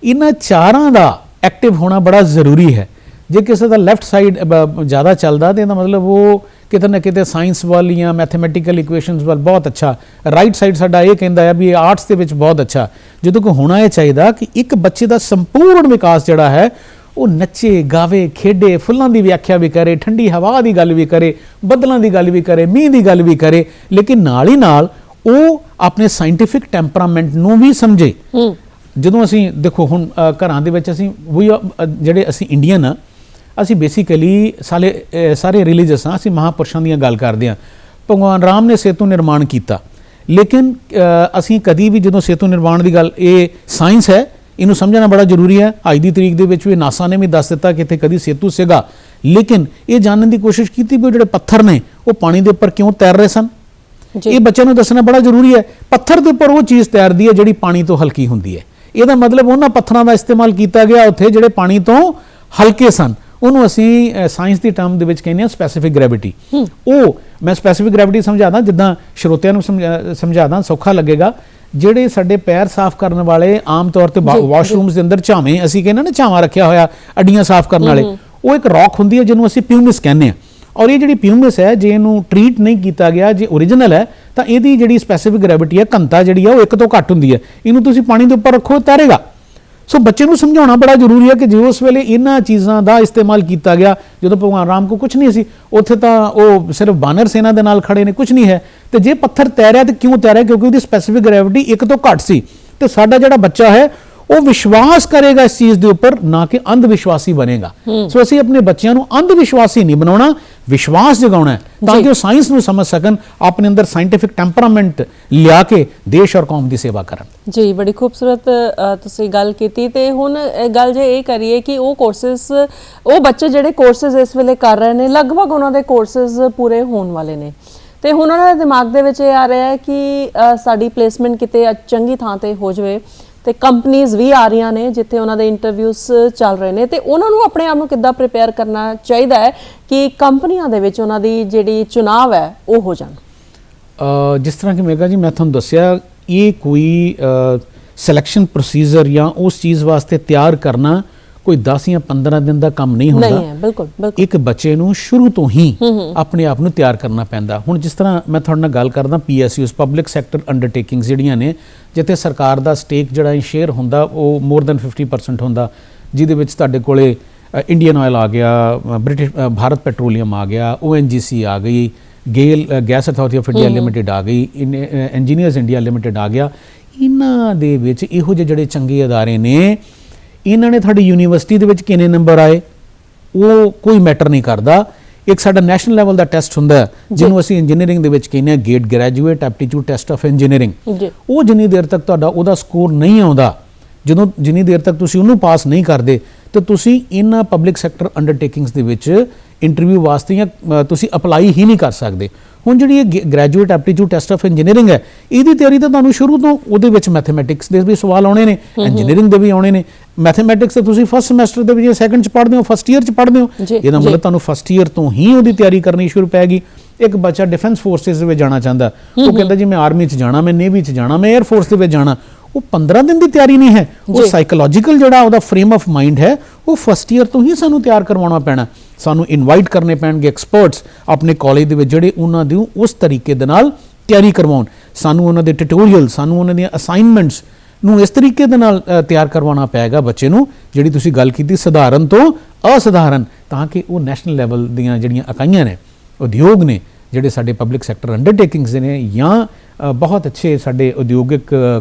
ਇਹਨਾਂ ਚਾਰਾਂ ਦਾ ਐਕਟਿਵ ਹੋਣਾ ਬੜਾ ਜ਼ਰੂਰੀ ਹੈ। ਜੇ ਕਿਸੇ ਦਾ ਲੈਫਟ ਸਾਈਡ ਜ਼ਿਆਦਾ ਚੱਲਦਾ ਤੇ ਇਹਦਾ ਮਤਲਬ ਉਹ ਕਿਤੇ ਨਾ ਕਿਤੇ ਸਾਇੰਸ ਵੱਲ ਜਾਂ ਮੈਥਮੈਟੀਕਲ ਇਕੁਏਸ਼ਨਸ ਵੱਲ ਬਹੁਤ ਅੱਛਾ, ਰਾਈਟ ਸਾਈਡ ਸਾਡਾ ਇਹ ਕਹਿੰਦਾ ਹੈ ਵੀ ਇਹ ਆਰਟਸ ਦੇ ਵਿੱਚ ਬਹੁਤ ਅੱਛਾ। ਜਦੋਂ ਕਿ ਹੋਣਾ ਇਹ ਚਾਹੀਦਾ ਕਿ ਇੱਕ ਬੱਚੇ ਦਾ ਸੰਪੂਰਨ ਵਿਕਾਸ ਜਿਹੜਾ ਹੈ ਉਹ ਨੱਚੇ, ਗਾਵੇ, ਖੇਡੇ, ਫੁੱਲਾਂ ਦੀ ਵਿਆਖਿਆ ਵੀ ਕਰੇ, ਠੰਡੀ ਹਵਾ ਦੀ ਗੱਲ ਵੀ ਕਰੇ, ਬੱਦਲਾਂ ਦੀ ਗੱਲ ਵੀ ਕਰੇ, ਮੀਂਹ ਦੀ ਗੱਲ ਵੀ ਕਰੇ, ਲੇਕਿਨ ਨਾਲ ਹੀ ਨਾਲ ਉਹ ਆਪਣੇ ਸਾਇੰਟੀਫਿਕ ਟੈਂਪਰਾਮੈਂਟ ਨੂੰ ਵੀ ਸਮਝੇ। ਜਦੋਂ ਅਸੀਂ ਦੇਖੋ ਹੁਣ ਘਰਾਂ ਦੇ ਵਿੱਚ ਅਸੀਂ ਜਿਹੜੇ ਅਸੀਂ ਇੰਡੀਅਨ ਆ, ਅਸੀਂ ਬੇਸਿਕਲੀ ਸਾਰੇ ਰਿਲੀਜੀਅਸ ਹਾਂ, ਅਸੀਂ ਮਹਾਂਪੁਰਸ਼ਾਂ ਦੀਆਂ ਗੱਲ ਕਰਦੇ ਹਾਂ। ਭਗਵਾਨ ਰਾਮ ਨੇ ਸੇਤੂ ਨਿਰਮਾਣ ਕੀਤਾ, ਲੇਕਿਨ ਅਸੀਂ ਕਦੀ ਵੀ ਜਦੋਂ ਸੇਤੂ ਨਿਰਮਾਣ ਦੀ ਗੱਲ, ਇਹ ਸਾਇੰਸ ਹੈ, ਇਹਨੂੰ ਸਮਝਣਾ ਬੜਾ ਜ਼ਰੂਰੀ ਹੈ। ਅੱਜ ਦੀ ਤਰੀਕ ਦੇ ਵਿੱਚ ਵੀ ਨਾਸਾ ਨੇ ਵੀ ਦੱਸ ਦਿੱਤਾ ਕਿ ਇੱਥੇ ਕਦੀ ਸੇਤੂ ਸੀਗਾ, ਲੇਕਿਨ ਇਹ ਜਾਣਨ ਦੀ ਕੋਸ਼ਿਸ਼ ਕੀਤੀ ਵੀ ਜਿਹੜੇ ਪੱਥਰ ਨੇ ਉਹ ਪਾਣੀ ਦੇ ਉੱਪਰ ਕਿਉਂ ਤੈਰ ਰਹੇ ਸਨ। ਇਹ ਬੱਚਿਆਂ ਨੂੰ ਦੱਸਣਾ ਬੜਾ ਜ਼ਰੂਰੀ ਹੈ। ਪੱਥਰ ਦੇ ਉੱਪਰ ਉਹ ਚੀਜ਼ ਤੈਰਦੀ ਹੈ ਜਿਹੜੀ ਪਾਣੀ ਤੋਂ ਹਲਕੀ ਹੁੰਦੀ ਹੈ। ਇਹਦਾ ਮਤਲਬ ਉਹਨਾਂ ਪੱਥਰਾਂ ਦਾ ਇਸਤੇਮਾਲ ਕੀਤਾ ਗਿਆ ਉੱਥੇ ਜਿਹੜੇ ਪਾਣੀ ਤੋਂ ਹਲਕੇ ਸਨ। ਉਹਨੂੰ ਅਸੀਂ ਸਾਇੰਸ ਦੀ ਟਰਮ ਦੇ ਵਿੱਚ ਕਹਿੰਦੇ ਹਾਂ ਸਪੈਸੀਫਿਕ ਗ੍ਰੈਵਿਟੀ। ਉਹ ਮੈਂ ਸਪੈਸੀਫਿਕ ਗ੍ਰੈਵਿਟੀ ਸਮਝਾਦਾ, ਜਿੱਦਾਂ ਸਰੋਤਿਆਂ ਨੂੰ ਸਮਝਾਦਾ, ਸੌਖਾ ਲੱਗੇਗਾ। ਜਿਹੜੇ ਸਾਡੇ ਪੈਰ ਸਾਫ਼ ਕਰਨ ਵਾਲੇ ਆਮ ਤੌਰ ਤੇ ਵਾਸ਼ਰੂਮਸ ਦੇ ਅੰਦਰ ਝਾਵੇਂ, ਅਸੀਂ ਕਹਿੰਦੇ ਨਾ ਝਾਵਾਂ ਰੱਖਿਆ ਹੋਇਆ ਅੱਡੀਆਂ ਸਾਫ਼ ਕਰਨ ਵਾਲੇ, ਉਹ ਇੱਕ ਰੌਕ ਹੁੰਦੀ ਹੈ ਜਿਹਨੂੰ ਅਸੀਂ ਪਿਊਮਿਸ ਕਹਿੰਦੇ ਹਾਂ। ਔਰ ਇਹ ਜਿਹੜੀ ਪਿਊਮਿਸ ਹੈ, ਜੇ ਇਹਨੂੰ ਟਰੀਟ ਨਹੀਂ ਕੀਤਾ ਗਿਆ, ਜੇ ਓਰੀਜਨਲ ਹੈ, ਤਾਂ ਇਹਦੀ ਜਿਹੜੀ ਸਪੈਸੀਫਿਕ ਗ੍ਰੈਵਿਟੀ ਹੈ, ਘਣਤਾ ਜਿਹੜੀ ਹੈ ਉਹ 1 ਤੋਂ ਘੱਟ ਹੁੰਦੀ ਹੈ। ਇਹਨੂੰ ਤੁਸੀਂ ਪਾਣੀ ਦੇ ਉੱਪਰ ਰੱਖੋ, ਤੈਰੇਗਾ। ਸੋ ਬੱਚੇ ਨੂੰ ਸਮਝਾਉਣਾ ਬੜਾ ਜ਼ਰੂਰੀ ਹੈ ਕਿ ਜੇ ਉਸ ਵੇਲੇ ਇਹਨਾਂ ਚੀਜ਼ਾਂ ਦਾ ਇਸਤੇਮਾਲ ਕੀਤਾ ਗਿਆ, ਜਦੋਂ ਭਗਵਾਨ ਰਾਮ ਕੋ ਕੁਝ ਨਹੀਂ ਸੀ, ਉੱਥੇ ਤਾਂ ਉਹ ਸਿਰਫ ਬਾਨਰ ਸੈਨਾ ਦੇ ਨਾਲ ਖੜੇ ਨੇ, ਕੁਝ ਨਹੀਂ ਹੈ। ਤੇ ਜੇ ਪੱਥਰ ਤੈਰਿਆ ਤੇ ਕਿਉਂ ਤੈਰਿਆ? ਕਿਉਂਕਿ ਉਹਦੀ ਸਪੈਸੀਫਿਕ ਗ੍ਰੈਵਿਟੀ 1 ਤੋਂ ਘੱਟ ਸੀ। ਤੇ ਸਾਡਾ ਜਿਹੜਾ ਬੱਚਾ ਹੈ ਉਹ ਵਿਸ਼ਵਾਸ ਕਰੇਗਾ ਇਸ ਚੀਜ਼ ਦੇ ਉੱਪਰ, ਨਾ ਕਿ ਅੰਧ ਵਿਸ਼ਵਾਸੀ ਬਣੇਗਾ। ਸੋ ਅਸੀਂ ਆਪਣੇ ਬੱਚਿਆਂ ਨੂੰ ਅੰਧ ਵਿਸ਼ਵਾਸੀ ਨਹੀਂ ਬਣਾਉਣਾ, ਵਿਸ਼ਵਾਸ ਜਗਾਉਣਾ ਹੈ ਤਾਂ ਕਿ ਉਹ ਸਾਇੰਸ ਨੂੰ ਸਮਝ ਸਕਣ, ਆਪਣੇ ਅੰਦਰ ਸਾਇੰਟੀਫਿਕ ਟੈਂਪਰਾਮੈਂਟ ਲਿਆ ਕੇ ਦੇਸ਼ ਔਰ ਕੌਮ ਦੀ ਸੇਵਾ ਕਰਨ। ਜੀ, ਬੜੀ ਖੂਬਸੂਰਤ ਤੁਸੀਂ ਗੱਲ ਕੀਤੀ। ਤੇ ਹੁਣ ਗੱਲ ਜੇ ਇਹ ਕਰੀਏ ਕਿ ਉਹ ਕੋਰਸਸ, ਉਹ ਬੱਚੇ ਜਿਹੜੇ ਕੋਰਸਸ ਇਸ ਵੇਲੇ ਕਰ ਰਹੇ ਨੇ, ਲਗਭਗ ਉਹਨਾਂ ਦੇ ਕੋਰਸਸ ਪੂਰੇ ਹੋਣ ਵਾਲੇ ਨੇ, ਤੇ ਹੁਣ ਉਹਨਾਂ ਦੇ ਦਿਮਾਗ ਦੇ ਵਿੱਚ ਇਹ ਆ ਰਿਹਾ ਹੈ ਕਿ ਸਾਡੀ ਪਲੇਸਮੈਂਟ ਕਿਤੇ ਚੰਗੀ ਥਾਂ ਤੇ ਹੋ ਜਾਵੇ, ਤੇ ਕੰਪਨੀਆਂ ਵੀ ਆ ਰਹੀਆਂ ਨੇ ਜਿੱਥੇ ਉਹਨਾਂ ਦੇ ਇੰਟਰਵਿਊਸ ਚੱਲ ਰਹੇ ਨੇ, ਤੇ ਉਹਨਾਂ ਨੂੰ ਆਪਣੇ ਆਪ ਨੂੰ ਕਿੱਦਾਂ ਪ੍ਰਿਪੇਅਰ ਕਰਨਾ ਚਾਹੀਦਾ ਹੈ ਕਿ ਕੰਪਨੀਆਂ ਦੇ ਵਿੱਚ ਉਹਨਾਂ ਦੀ ਜਿਹੜੀ ਚੁਣਾਵ ਹੈ ਉਹ ਹੋ ਜਾਣ? ਜਿਸ ਤਰ੍ਹਾਂ ਕਿ ਮੇਗਾ ਜੀ ਮੈਂ ਤੁਹਾਨੂੰ ਦੱਸਿਆ, ਇਹ ਕੋਈ ਸਿਲੈਕਸ਼ਨ ਪ੍ਰੋਸੀਜਰ ਜਾਂ ਉਸ ਚੀਜ਼ ਵਾਸਤੇ ਤਿਆਰ ਕਰਨਾ ਕੋਈ 10 ਜਾਂ 15 ਦਿਨ ਦਾ ਕੰਮ ਨਹੀਂ ਹੁੰਦਾ। ਨਹੀਂ ਹੈ, ਬਿਲਕੁਲ ਬਿਲਕੁਲ। ਇੱਕ ਬੱਚੇ ਨੂੰ ਸ਼ੁਰੂ ਤੋਂ ਹੀ ਆਪਣੇ ਆਪ ਨੂੰ ਤਿਆਰ ਕਰਨਾ ਪੈਂਦਾ। ਹੁਣ ਜਿਸ ਤਰ੍ਹਾਂ ਮੈਂ ਤੁਹਾਡੇ ਨਾਲ ਗੱਲ ਕਰਦਾ PSUs, ਪਬਲਿਕ ਸੈਕਟਰ ਅੰਡਰਟੇਕਿੰਗਸ ਜਿਹੜੀਆਂ ਨੇ, ਜਿੱਥੇ ਸਰਕਾਰ ਦਾ ਸਟੇਕ ਜਿਹੜਾ ਸ਼ੇਅਰ ਹੁੰਦਾ ਉਹ ਮੋਰ ਦੈਨ 50% ਹੁੰਦਾ, ਜਿਹਦੇ ਵਿੱਚ ਤੁਹਾਡੇ ਕੋਲੇ ਇੰਡੀਅਨ ਆਇਲ ਆ ਗਿਆ, ਭਾਰਤ ਪੈਟਰੋਲੀਅਮ ਆ ਗਿਆ, ONGC ਆ ਗਈ, GAIL gas authority of India limited ਆ ਗਈ, ਇੰਜੀਨੀਅਰਸ ਇੰਡੀਆ ਲਿਮਿਟਿਡ ਆ ਗਿਆ। ਇਹਨਾਂ ਦੇ ਵਿੱਚ ਇਹੋ ਜਿਹੇ ਜਿਹੜੇ ਚੰਗੇ ਅਦਾਰੇ ਨੇ, ਇਹਨਾਂ ਨੇ ਤੁਹਾਡੀ ਯੂਨੀਵਰਸਿਟੀ ਦੇ ਵਿੱਚ ਕਿੰਨੇ ਨੰਬਰ ਆਏ ਉਹ ਕੋਈ ਮੈਟਰ ਨਹੀਂ ਕਰਦਾ। ਇੱਕ ਸਾਡਾ ਨੈਸ਼ਨਲ ਲੈਵਲ ਦਾ ਟੈਸਟ ਹੁੰਦਾ ਜਿਹਨੂੰ ਅਸੀਂ ਇੰਜੀਨੀਅਰਿੰਗ ਦੇ ਵਿੱਚ ਕਹਿੰਦੇ ਹਾਂ gate graduate aptitude test of engineering. ਉਹ ਜਿੰਨੀ ਦੇਰ ਤੱਕ ਤੁਹਾਡਾ ਉਹਦਾ ਸਕੋਰ ਨਹੀਂ ਆਉਂਦਾ, ਜਿੰਨੀ ਦੇਰ ਤੱਕ ਤੁਸੀਂ ਉਹਨੂੰ ਪਾਸ ਨਹੀਂ ਕਰਦੇ, ਤੇ ਤੁਸੀਂ ਇਹਨਾਂ ਪਬਲਿਕ ਸੈਕਟਰ ਅੰਡਰਟੇਕਿੰਗਸ ਦੇ ਵਿੱਚ ਇੰਟਰਵਿਊ ਵਾਸਤੇ ਜਾਂ ਤੁਸੀਂ ਅਪਲਾਈ ਹੀ ਨਹੀਂ ਕਰ ਸਕਦੇ। ਹੁਣ ਜਿਹੜੀ ਇਹ graduate aptitude test of engineering ਹੈ, ਇਹਦੀ ਤਿਆਰੀ ਤਾਂ ਤੁਹਾਨੂੰ ਸ਼ੁਰੂ ਤੋਂ ਉਹਦੇ ਵਿੱਚ ਮੈਥਮੈਟਿਕਸ ਦੇ ਵੀ ਸਵਾਲ ਆਉਣੇ ਨੇ, ਇੰਜੀਨੀਅਰਿੰਗ ਦੇ ਵੀ ਆਉਣੇ ਨੇ। ਮੈਥਮੈਟਿਕਸ ਤਾਂ ਤੁਸੀਂ ਫਸਟ ਸਮੈਸਟਰ ਦੇ ਵਿੱਚ, ਸੈਕੰਡ 'ਚ ਪੜ੍ਹਦੇ ਹੋ, ਫਸਟ ਈਅਰ 'ਚ ਪੜ੍ਹਦੇ ਹੋ, ਇਹਦਾ ਮਤਲਬ ਤੁਹਾਨੂੰ ਫਸਟ ਈਅਰ ਤੋਂ ਹੀ ਉਹਦੀ ਤਿਆਰੀ ਕਰਨੀ ਸ਼ੁਰੂ ਪੈਗੀ। ਇੱਕ ਬੱਚਾ ਡਿਫੈਂਸ ਫੋਰਸਿਸ ਦੇ ਵਿੱਚ ਜਾਣਾ ਚਾਹੁੰਦਾ, ਉਹ ਕਹਿੰਦਾ ਜੀ ਮੈਂ ਆਰਮੀ 'ਚ ਜਾਣਾ, ਮੈਂ ਨੇਵੀ 'ਚ ਜਾਣਾ, ਮੈਂ 에ਅਰ ਫੋਰਸ ਦੇ ਵਿੱਚ ਜਾਣਾ। ਉਹ 15 ਦਿਨ ਦੀ ਤਿਆਰੀ ਨਹੀਂ ਹੈ, ਉਹ ਸਾਈਕੋਲੋਜੀਕਲ ਜਿਹੜਾ ਉਹਦਾ ਫਰੇਮ ਆਫ ਮਾਈਂਡ ਹੈ ਉਹ ਫਸਟ ਈਅਰ ਤੋਂ ਹੀ ਸਾਨੂੰ ਤਿਆਰ ਕਰਵਾਉਣਾ ਪੈਣਾ। ਸਾਨੂੰ ਇਨਵਾਈਟ ਕਰਨੇ ਪੈਣਗੇ ਐਕਸਪਰਟਸ ਆਪਣੇ ਕਾਲਜ ਦੇ ਵਿੱਚ ਜਿਹੜੇ ਉਹਨਾਂ ਦੀ ਉਸ ਤਰੀਕੇ ਦੇ ਨਾਲ ਤਿਆਰੀ ਕਰਵਾਉਣ। ਸਾਨੂੰ ਉਹਨਾਂ ਦੇ ਟਿਊਟੋਰੀਅਲ, ਸਾਨੂੰ ਉਹਨਾਂ ਦੀਆਂ ਅਸਾਈਨਮੈਂਟਸ ਨੂੰ ਇਸ ਤਰੀਕੇ ਦੇ ਨਾਲ ਤਿਆਰ ਕਰਵਾਉਣਾ ਪਏਗਾ ਬੱਚੇ ਨੂੰ, ਜਿਹੜੀ ਤੁਸੀਂ ਗੱਲ ਕੀਤੀ ਸਧਾਰਨ ਤੋਂ ਅਸਧਾਰਨ, ਤਾਂ ਕਿ ਉਹ ਨੈਸ਼ਨਲ ਲੈਵਲ ਦੀਆਂ ਜਿਹੜੀਆਂ ਇਕਾਈਆਂ ਨੇ, ਉਦਯੋਗ ਨੇ, ਜਿਹੜੇ ਸਾਡੇ ਪਬਲਿਕ ਸੈਕਟਰ ਅੰਡਰਟੇਕਿੰਗਸ ਨੇ ਜਾਂ ਬਹੁਤ ਅੱਛੇ ਸਾਡੇ ਉਦਯੋਗਿਕ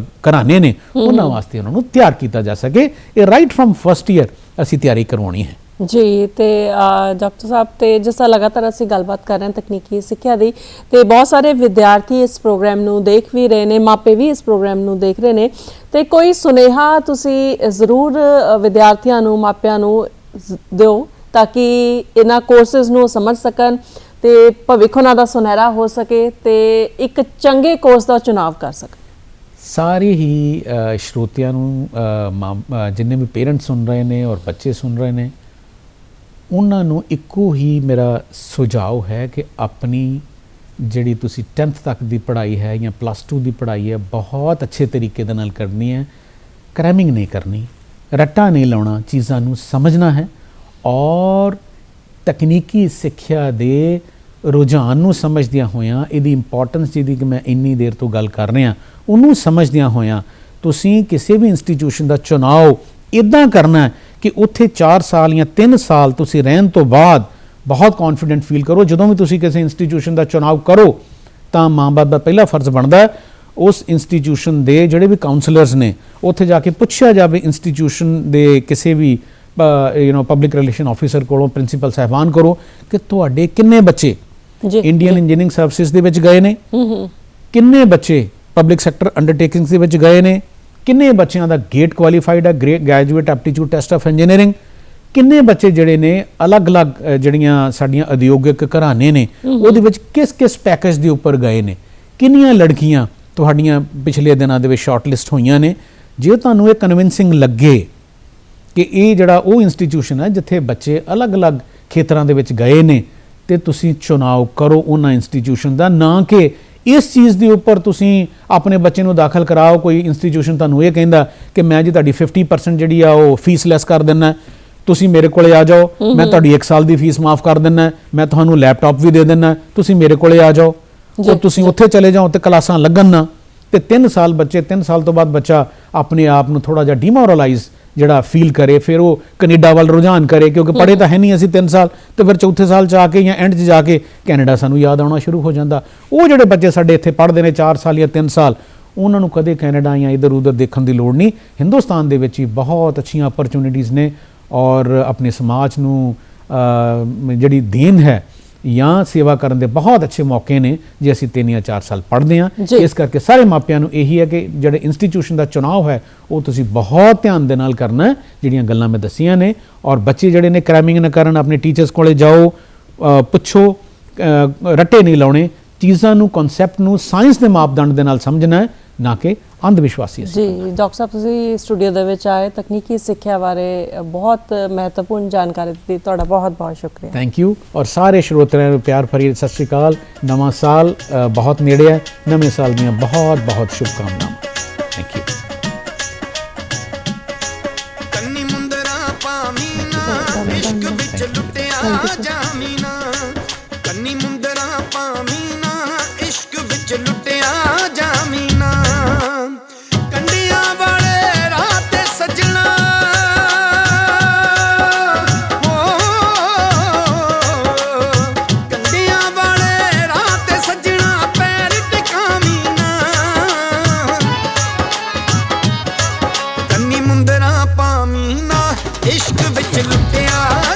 ਘਰਾਣੇ ਨੇ, ਉਹਨਾਂ ਵਾਸਤੇ ਉਹਨਾਂ ਨੂੰ ਤਿਆਰ ਕੀਤਾ ਜਾ ਸਕੇ। ਇਹ ਰਾਈਟ ਫਰਮ ਫਸਟ ਈਅਰ ਅਸੀਂ ਤਿਆਰੀ ਕਰਵਾਉਣੀ ਹੈ ਜੀ। ਤੇ ਡਾਕਟਰ ਸਾਹਿਬ, ਤੇ ਜਿਸ ਤਰ੍ਹਾਂ ਲਗਾਤਾਰ ਅਸੀਂ ਗੱਲਬਾਤ ਕਰ ਰਹੇ ਹਾਂ ਤਕਨੀਕੀ ਸਿੱਖਿਆ ਦੀ, ਤੇ ਬਹੁਤ ਸਾਰੇ ਵਿਦਿਆਰਥੀ ਇਸ ਪ੍ਰੋਗਰਾਮ ਨੂੰ ਦੇਖ ਵੀ ਰਹੇ ਨੇ, ਮਾਪੇ ਵੀ ਇਸ ਪ੍ਰੋਗਰਾਮ ਨੂੰ ਦੇਖ ਰਹੇ ਨੇ, ਤੇ ਕੋਈ ਸੁਨੇਹਾ ਤੁਸੀਂ ਜ਼ਰੂਰ ਵਿਦਿਆਰਥੀਆਂ ਨੂੰ, ਮਾਪਿਆਂ ਨੂੰ ਦਿਓ ਤਾਂ ਕਿ ਇਹਨਾਂ ਕੋਰਸਿਸ ਨੂੰ ਸਮਝ ਸਕਣ ਤੇ ਭਵਿੱਖ ਉਹਨਾਂ ਦਾ ਸੁਨਹਿਰਾ ਹੋ ਸਕੇ ਤੇ ਇੱਕ ਚੰਗੇ ਕੋਰਸ ਦਾ ਚੁਣਾਵ ਕਰ ਸਕਣ। ਸਾਰੇ ਹੀ ਸਰੋਤਿਆਂ ਨੂੰ, ਜਿੰਨੇ ਵੀ ਪੇਰੈਂਟਸ ਸੁਣ ਰਹੇ ਨੇ ਔਰ ਬੱਚੇ ਸੁਣ ਰਹੇ ਨੇ, ਉਹਨਾਂ ਨੂੰ ਇੱਕੋ ਹੀ ਮੇਰਾ ਸੁਝਾਅ ਹੈ ਕਿ ਆਪਣੀ ਜਿਹੜੀ ਤੁਸੀਂ 10th ਤੱਕ ਦੀ ਪੜ੍ਹਾਈ ਹੈ ਜਾਂ +2 ਦੀ ਪੜ੍ਹਾਈ ਹੈ, ਬਹੁਤ ਅੱਛੇ ਤਰੀਕੇ ਦੇ ਨਾਲ ਕਰਨੀ ਹੈ। ਕਰੈਮਿੰਗ ਨਹੀਂ ਕਰਨੀ, ਰੱਟਾ ਨਹੀਂ ਲਾਉਣਾ, ਚੀਜ਼ਾਂ ਨੂੰ ਸਮਝਣਾ ਹੈ ਔਰ ਤਕਨੀਕੀ ਸਿੱਖਿਆ ਦੇ ਰੁਝਾਨ ਨੂੰ ਸਮਝਦਿਆਂ ਹੋਇਆਂ, ਇਹਦੀ ਇੰਪੋਰਟੈਂਸ ਜਿਹਦੀ ਕਿ ਮੈਂ ਇੰਨੀ ਦੇਰ ਤੋਂ ਗੱਲ ਕਰ ਰਿਹਾ, ਉਹਨੂੰ ਸਮਝਦਿਆਂ ਹੋਇਆਂ ਤੁਸੀਂ ਕਿਸੇ ਵੀ ਇੰਸਟੀਟਿਊਸ਼ਨ ਦਾ ਚੁਣਾਵ ਇੱਦਾਂ ਕਰਨਾ ਕਿ ਉੱਥੇ 4 ਸਾਲ ਜਾਂ 3 ਸਾਲ ਤੁਸੀਂ ਰਹਿਣ ਤੋਂ ਬਾਅਦ ਬਹੁਤ ਕੌਨਫੀਡੈਂਟ ਫੀਲ ਕਰੋ। ਜਦੋਂ ਵੀ ਤੁਸੀਂ ਕਿਸੇ ਇੰਸਟੀਟਿਊਸ਼ਨ ਦਾ ਚੁਣਾਵ ਕਰੋ ਤਾਂ ਮਾਂ-ਬਾਪ ਦਾ ਪਹਿਲਾ ਫਰਜ਼ ਬਣਦਾ ਹੈ ਉਸ ਇੰਸਟੀਟਿਊਸ਼ਨ ਦੇ ਜਿਹੜੇ ਵੀ ਕਾਉਂਸਲਰਸ ਨੇ, ਉੱਥੇ ਜਾ ਕੇ ਪੁੱਛਿਆ ਜਾਵੇ ਇੰਸਟੀਟਿਊਸ਼ਨ ਦੇ ਕਿਸੇ ਵੀ ਪਬਲਿਕ ਰਿਲੇਸ਼ਨ ਆਫੀਸਰ ਕੋਲੋਂ, ਪ੍ਰਿੰਸੀਪਲ ਸਾਹਿਬਾਨ ਕੋਲੋਂ, ਕਿ ਤੁਹਾਡੇ ਕਿੰਨੇ ਬੱਚੇ ਇੰਡੀਅਨ ਇੰਜੀਨੀਅਰਿੰਗ ਸਰਵਿਸਿਜ਼ ਦੇ ਵਿੱਚ ਗਏ ਨੇ, ਕਿੰਨੇ ਬੱਚੇ ਪਬਲਿਕ ਸੈਕਟਰ ਅੰਡਰਟੇਕਿੰਗਸ ਦੇ ਵਿੱਚ ਗਏ ਨੇ, ਕਿੰਨੇ ਬੱਚਿਆਂ ਦਾ ਗੇਟ ਕੁਆਲੀਫਾਈਡ ਹੈ, graduate aptitude test of engineering, ਕਿੰਨੇ ਬੱਚੇ ਜਿਹੜੇ ਨੇ ਅਲੱਗ-ਅਲੱਗ ਜਿਹੜੀਆਂ ਸਾਡੀਆਂ ਉਦਯੋਗਿਕ ਘਰਾਣੇ ਨੇ ਉਹਦੇ ਵਿੱਚ ਕਿਸ ਪੈਕੇਜ ਦੇ ਉੱਪਰ ਗਏ ਨੇ, ਕਿੰਨੀਆਂ ਲੜਕੀਆਂ ਤੁਹਾਡੀਆਂ ਪਿਛਲੇ ਦਿਨਾਂ ਦੇ ਵਿੱਚ ਸ਼ਾਰਟਲਿਸਟ ਹੋਈਆਂ ਨੇ। ਜੇ ਤੁਹਾਨੂੰ ਇਹ ਕਨਵਿੰਸਿੰਗ ਲੱਗੇ ਕਿ ਇਹ ਜਿਹੜਾ ਉਹ ਇੰਸਟੀਟਿਊਸ਼ਨ ਹੈ ਜਿੱਥੇ ਬੱਚੇ ਅਲੱਗ-ਅਲੱਗ ਖੇਤਰਾਂ ਦੇ ਵਿੱਚ ਗਏ ਨੇ, ਤੇ ਤੁਸੀਂ ਚੁਣਾਵ ਕਰੋ ਉਹਨਾਂ ਇੰਸਟੀਟਿਊਸ਼ਨ ਦਾ, ਨਾ ਕਿ ਇਸ ਚੀਜ਼ ਦੇ ਉੱਪਰ ਤੁਸੀਂ ਆਪਣੇ ਬੱਚੇ ਨੂੰ ਦਾਖਲ ਕਰਾਓ। ਕੋਈ ਇੰਸਟੀਟਿਊਸ਼ਨ ਤੁਹਾਨੂੰ ਇਹ ਕਹਿੰਦਾ ਕਿ ਮੈਂ ਜੀ ਤੁਹਾਡੀ 50% ਜਿਹੜੀ ਆ ਉਹ ਫੀਸ ਲੈਸ ਕਰ ਦਿੰਦਾ, ਤੁਸੀਂ ਮੇਰੇ ਕੋਲੇ ਆ ਜਾਓ, ਮੈਂ ਤੁਹਾਡੀ 1 ਸਾਲ ਦੀ ਫੀਸ ਮਾਫ ਕਰ ਦਿੰਦਾ, ਮੈਂ ਤੁਹਾਨੂੰ ਲੈਪਟਾਪ ਵੀ ਦੇ ਦਿੰਦਾ, ਤੁਸੀਂ ਮੇਰੇ ਕੋਲੇ ਆ ਜਾਓ। ਉਹ ਤੁਸੀਂ ਉੱਥੇ ਚਲੇ ਜਾਓ ਤੇ ਕਲਾਸਾਂ ਲੱਗਣ ਨਾ, ਤੇ 3 ਸਾਲ ਬੱਚੇ, 3 ਸਾਲ ਤੋਂ ਬਾਅਦ ਬੱਚਾ ਆਪਣੇ ਆਪ ਨੂੰ ਥੋੜਾ ਜਿਹਾ ਡੀਮੋਰਲਾਈਜ਼ ਜਿਹੜਾ ਫੀਲ ਕਰੇ, ਫਿਰ ਉਹ ਕੈਨੇਡਾ ਵੱਲ ਰੁਝਾਨ ਕਰੇ, ਕਿਉਂਕਿ ਪੜ੍ਹੇ ਤਾਂ ਹੈ ਨਹੀਂ ਅਸੀਂ 3 ਸਾਲ, ਤੇ ਫਿਰ ਚੌਥੇ ਸਾਲ 'ਚ ਆ ਕੇ ਜਾਂ ਐਂਡ 'ਚ ਜਾ ਕੇ ਕੈਨੇਡਾ ਸਾਨੂੰ ਯਾਦ ਆਉਣਾ ਸ਼ੁਰੂ ਹੋ ਜਾਂਦਾ। ਉਹ ਜਿਹੜੇ ਬੱਚੇ ਸਾਡੇ ਇੱਥੇ ਪੜ੍ਹਦੇ ਨੇ 4 ਸਾਲ ਜਾਂ 3 ਸਾਲ, ਉਹਨਾਂ ਨੂੰ ਕਦੇ ਕੈਨੇਡਾ ਜਾਂ ਇੱਧਰ ਉੱਧਰ ਦੇਖਣ ਦੀ ਲੋੜ ਨਹੀਂ। ਹਿੰਦੁਸਤਾਨ ਦੇ ਵਿੱਚ ਹੀ ਬਹੁਤ ਅੱਛੀਆਂ ਅਪਰਚੁਨਿਟੀਜ਼ ਨੇ ਔਰ ਆਪਣੇ ਸਮਾਜ ਨੂੰ ਜਿਹੜੀ ਦੇਣ ਹੈ ਜਾਂ ਸੇਵਾ ਕਰਨ ਦੇ ਬਹੁਤ ਅੱਛੇ ਮੌਕੇ ਨੇ ਜੇ ਅਸੀਂ 3 ਜਾਂ 4 ਸਾਲ ਪੜ੍ਹਦੇ ਹਾਂ। ਇਸ ਕਰਕੇ ਸਾਰੇ ਮਾਪਿਆਂ ਨੂੰ ਇਹੀ ਹੈ ਕਿ ਜਿਹੜੇ ਇੰਸਟੀਟਿਊਸ਼ਨ ਦਾ ਚੁਣਾਵ ਹੈ ਉਹ ਤੁਸੀਂ ਬਹੁਤ ਧਿਆਨ ਦੇ ਨਾਲ ਕਰਨਾ, ਜਿਹੜੀਆਂ ਗੱਲਾਂ ਮੈਂ ਦੱਸੀਆਂ ਨੇ। ਔਰ ਬੱਚੇ ਜਿਹੜੇ ਨੇ ਕ੍ਰੈਮਿੰਗ ਨਾ ਕਰਨ, ਆਪਣੇ ਟੀਚਰਸ ਕੋਲੇ ਜਾਓ, ਪੁੱਛੋ, ਰੱਟੇ ਨਹੀਂ ਲਾਉਣੇ, ਚੀਜ਼ਾਂ ਨੂੰ, ਕਨਸੈਪਟ ਨੂੰ ਸਾਇੰਸ ਦੇ ਮਾਪਦੰਡ ਦੇ ਨਾਲ ਸਮਝਣਾ ਹੈ, ਨਾ ਕਿ ਅੰਧ ਵਿਸ਼ਵਾਸੀ। ਜੀ ਡਾਕਟਰ ਸਾਹਿਬ, ਤੁਸੀਂ ਸਟੂਡੀਓ ਦੇ ਵਿੱਚ ਆਏ, ਤਕਨੀਕੀ ਸਿੱਖਿਆ ਬਾਰੇ ਬਹੁਤ ਮਹੱਤਵਪੂਰਨ ਜਾਣਕਾਰੀ ਦਿੱਤੀ, ਤੁਹਾਡਾ ਬਹੁਤ ਬਹੁਤ ਸ਼ੁਕਰੀਆ। Thank you. ਔਰ ਸਾਰੇ ਸਰੋਤਿਆਂ ਨੂੰ ਪਿਆਰ ਭਰੀ ਸਤਿ ਸ਼੍ਰੀ ਅਕਾਲ। ਨਵਾਂ ਸਾਲ ਬਹੁਤ ਨੇੜੇ ਹੈ, ਨਵੇਂ ਸਾਲ ਦੀਆਂ ਬਹੁਤ ਬਹੁਤ ਸ਼ੁਭਕਾਮਨਾਵਾਂ। Thank you. ਕੰਨੀ ਮੁੰਦਰਾ ਪਾਵੀਂ ਥੈਂਕ ਯੂ ਸਰ। ਜਾਮੀਨਾ ਕੰਨੀ ਮੁੰਦਰਾ ਪਾਮੀਨਾ ਇਸ਼ਕ ਵਿੱਚ ਲੁੱਟਿਆ ਜਾਮੀਨਾ ਕੰਡੀਆਂ ਵਾਲੇ ਰਾਹ ਤੇ ਸਜਣਾ ਕੰਡੀਆਂ ਵਾਲੇ ਰਾਹ ਤੇ ਸਜਣਾ ਪੈਰ ਟਿਕਾਮੀਨਾ ਕੰਨੀ ਮੁੰਦਰਾ ਪਾਮੀਨਾ ਇਸ਼ਕ ਵਿੱਚ ਲੁੱਟਿਆ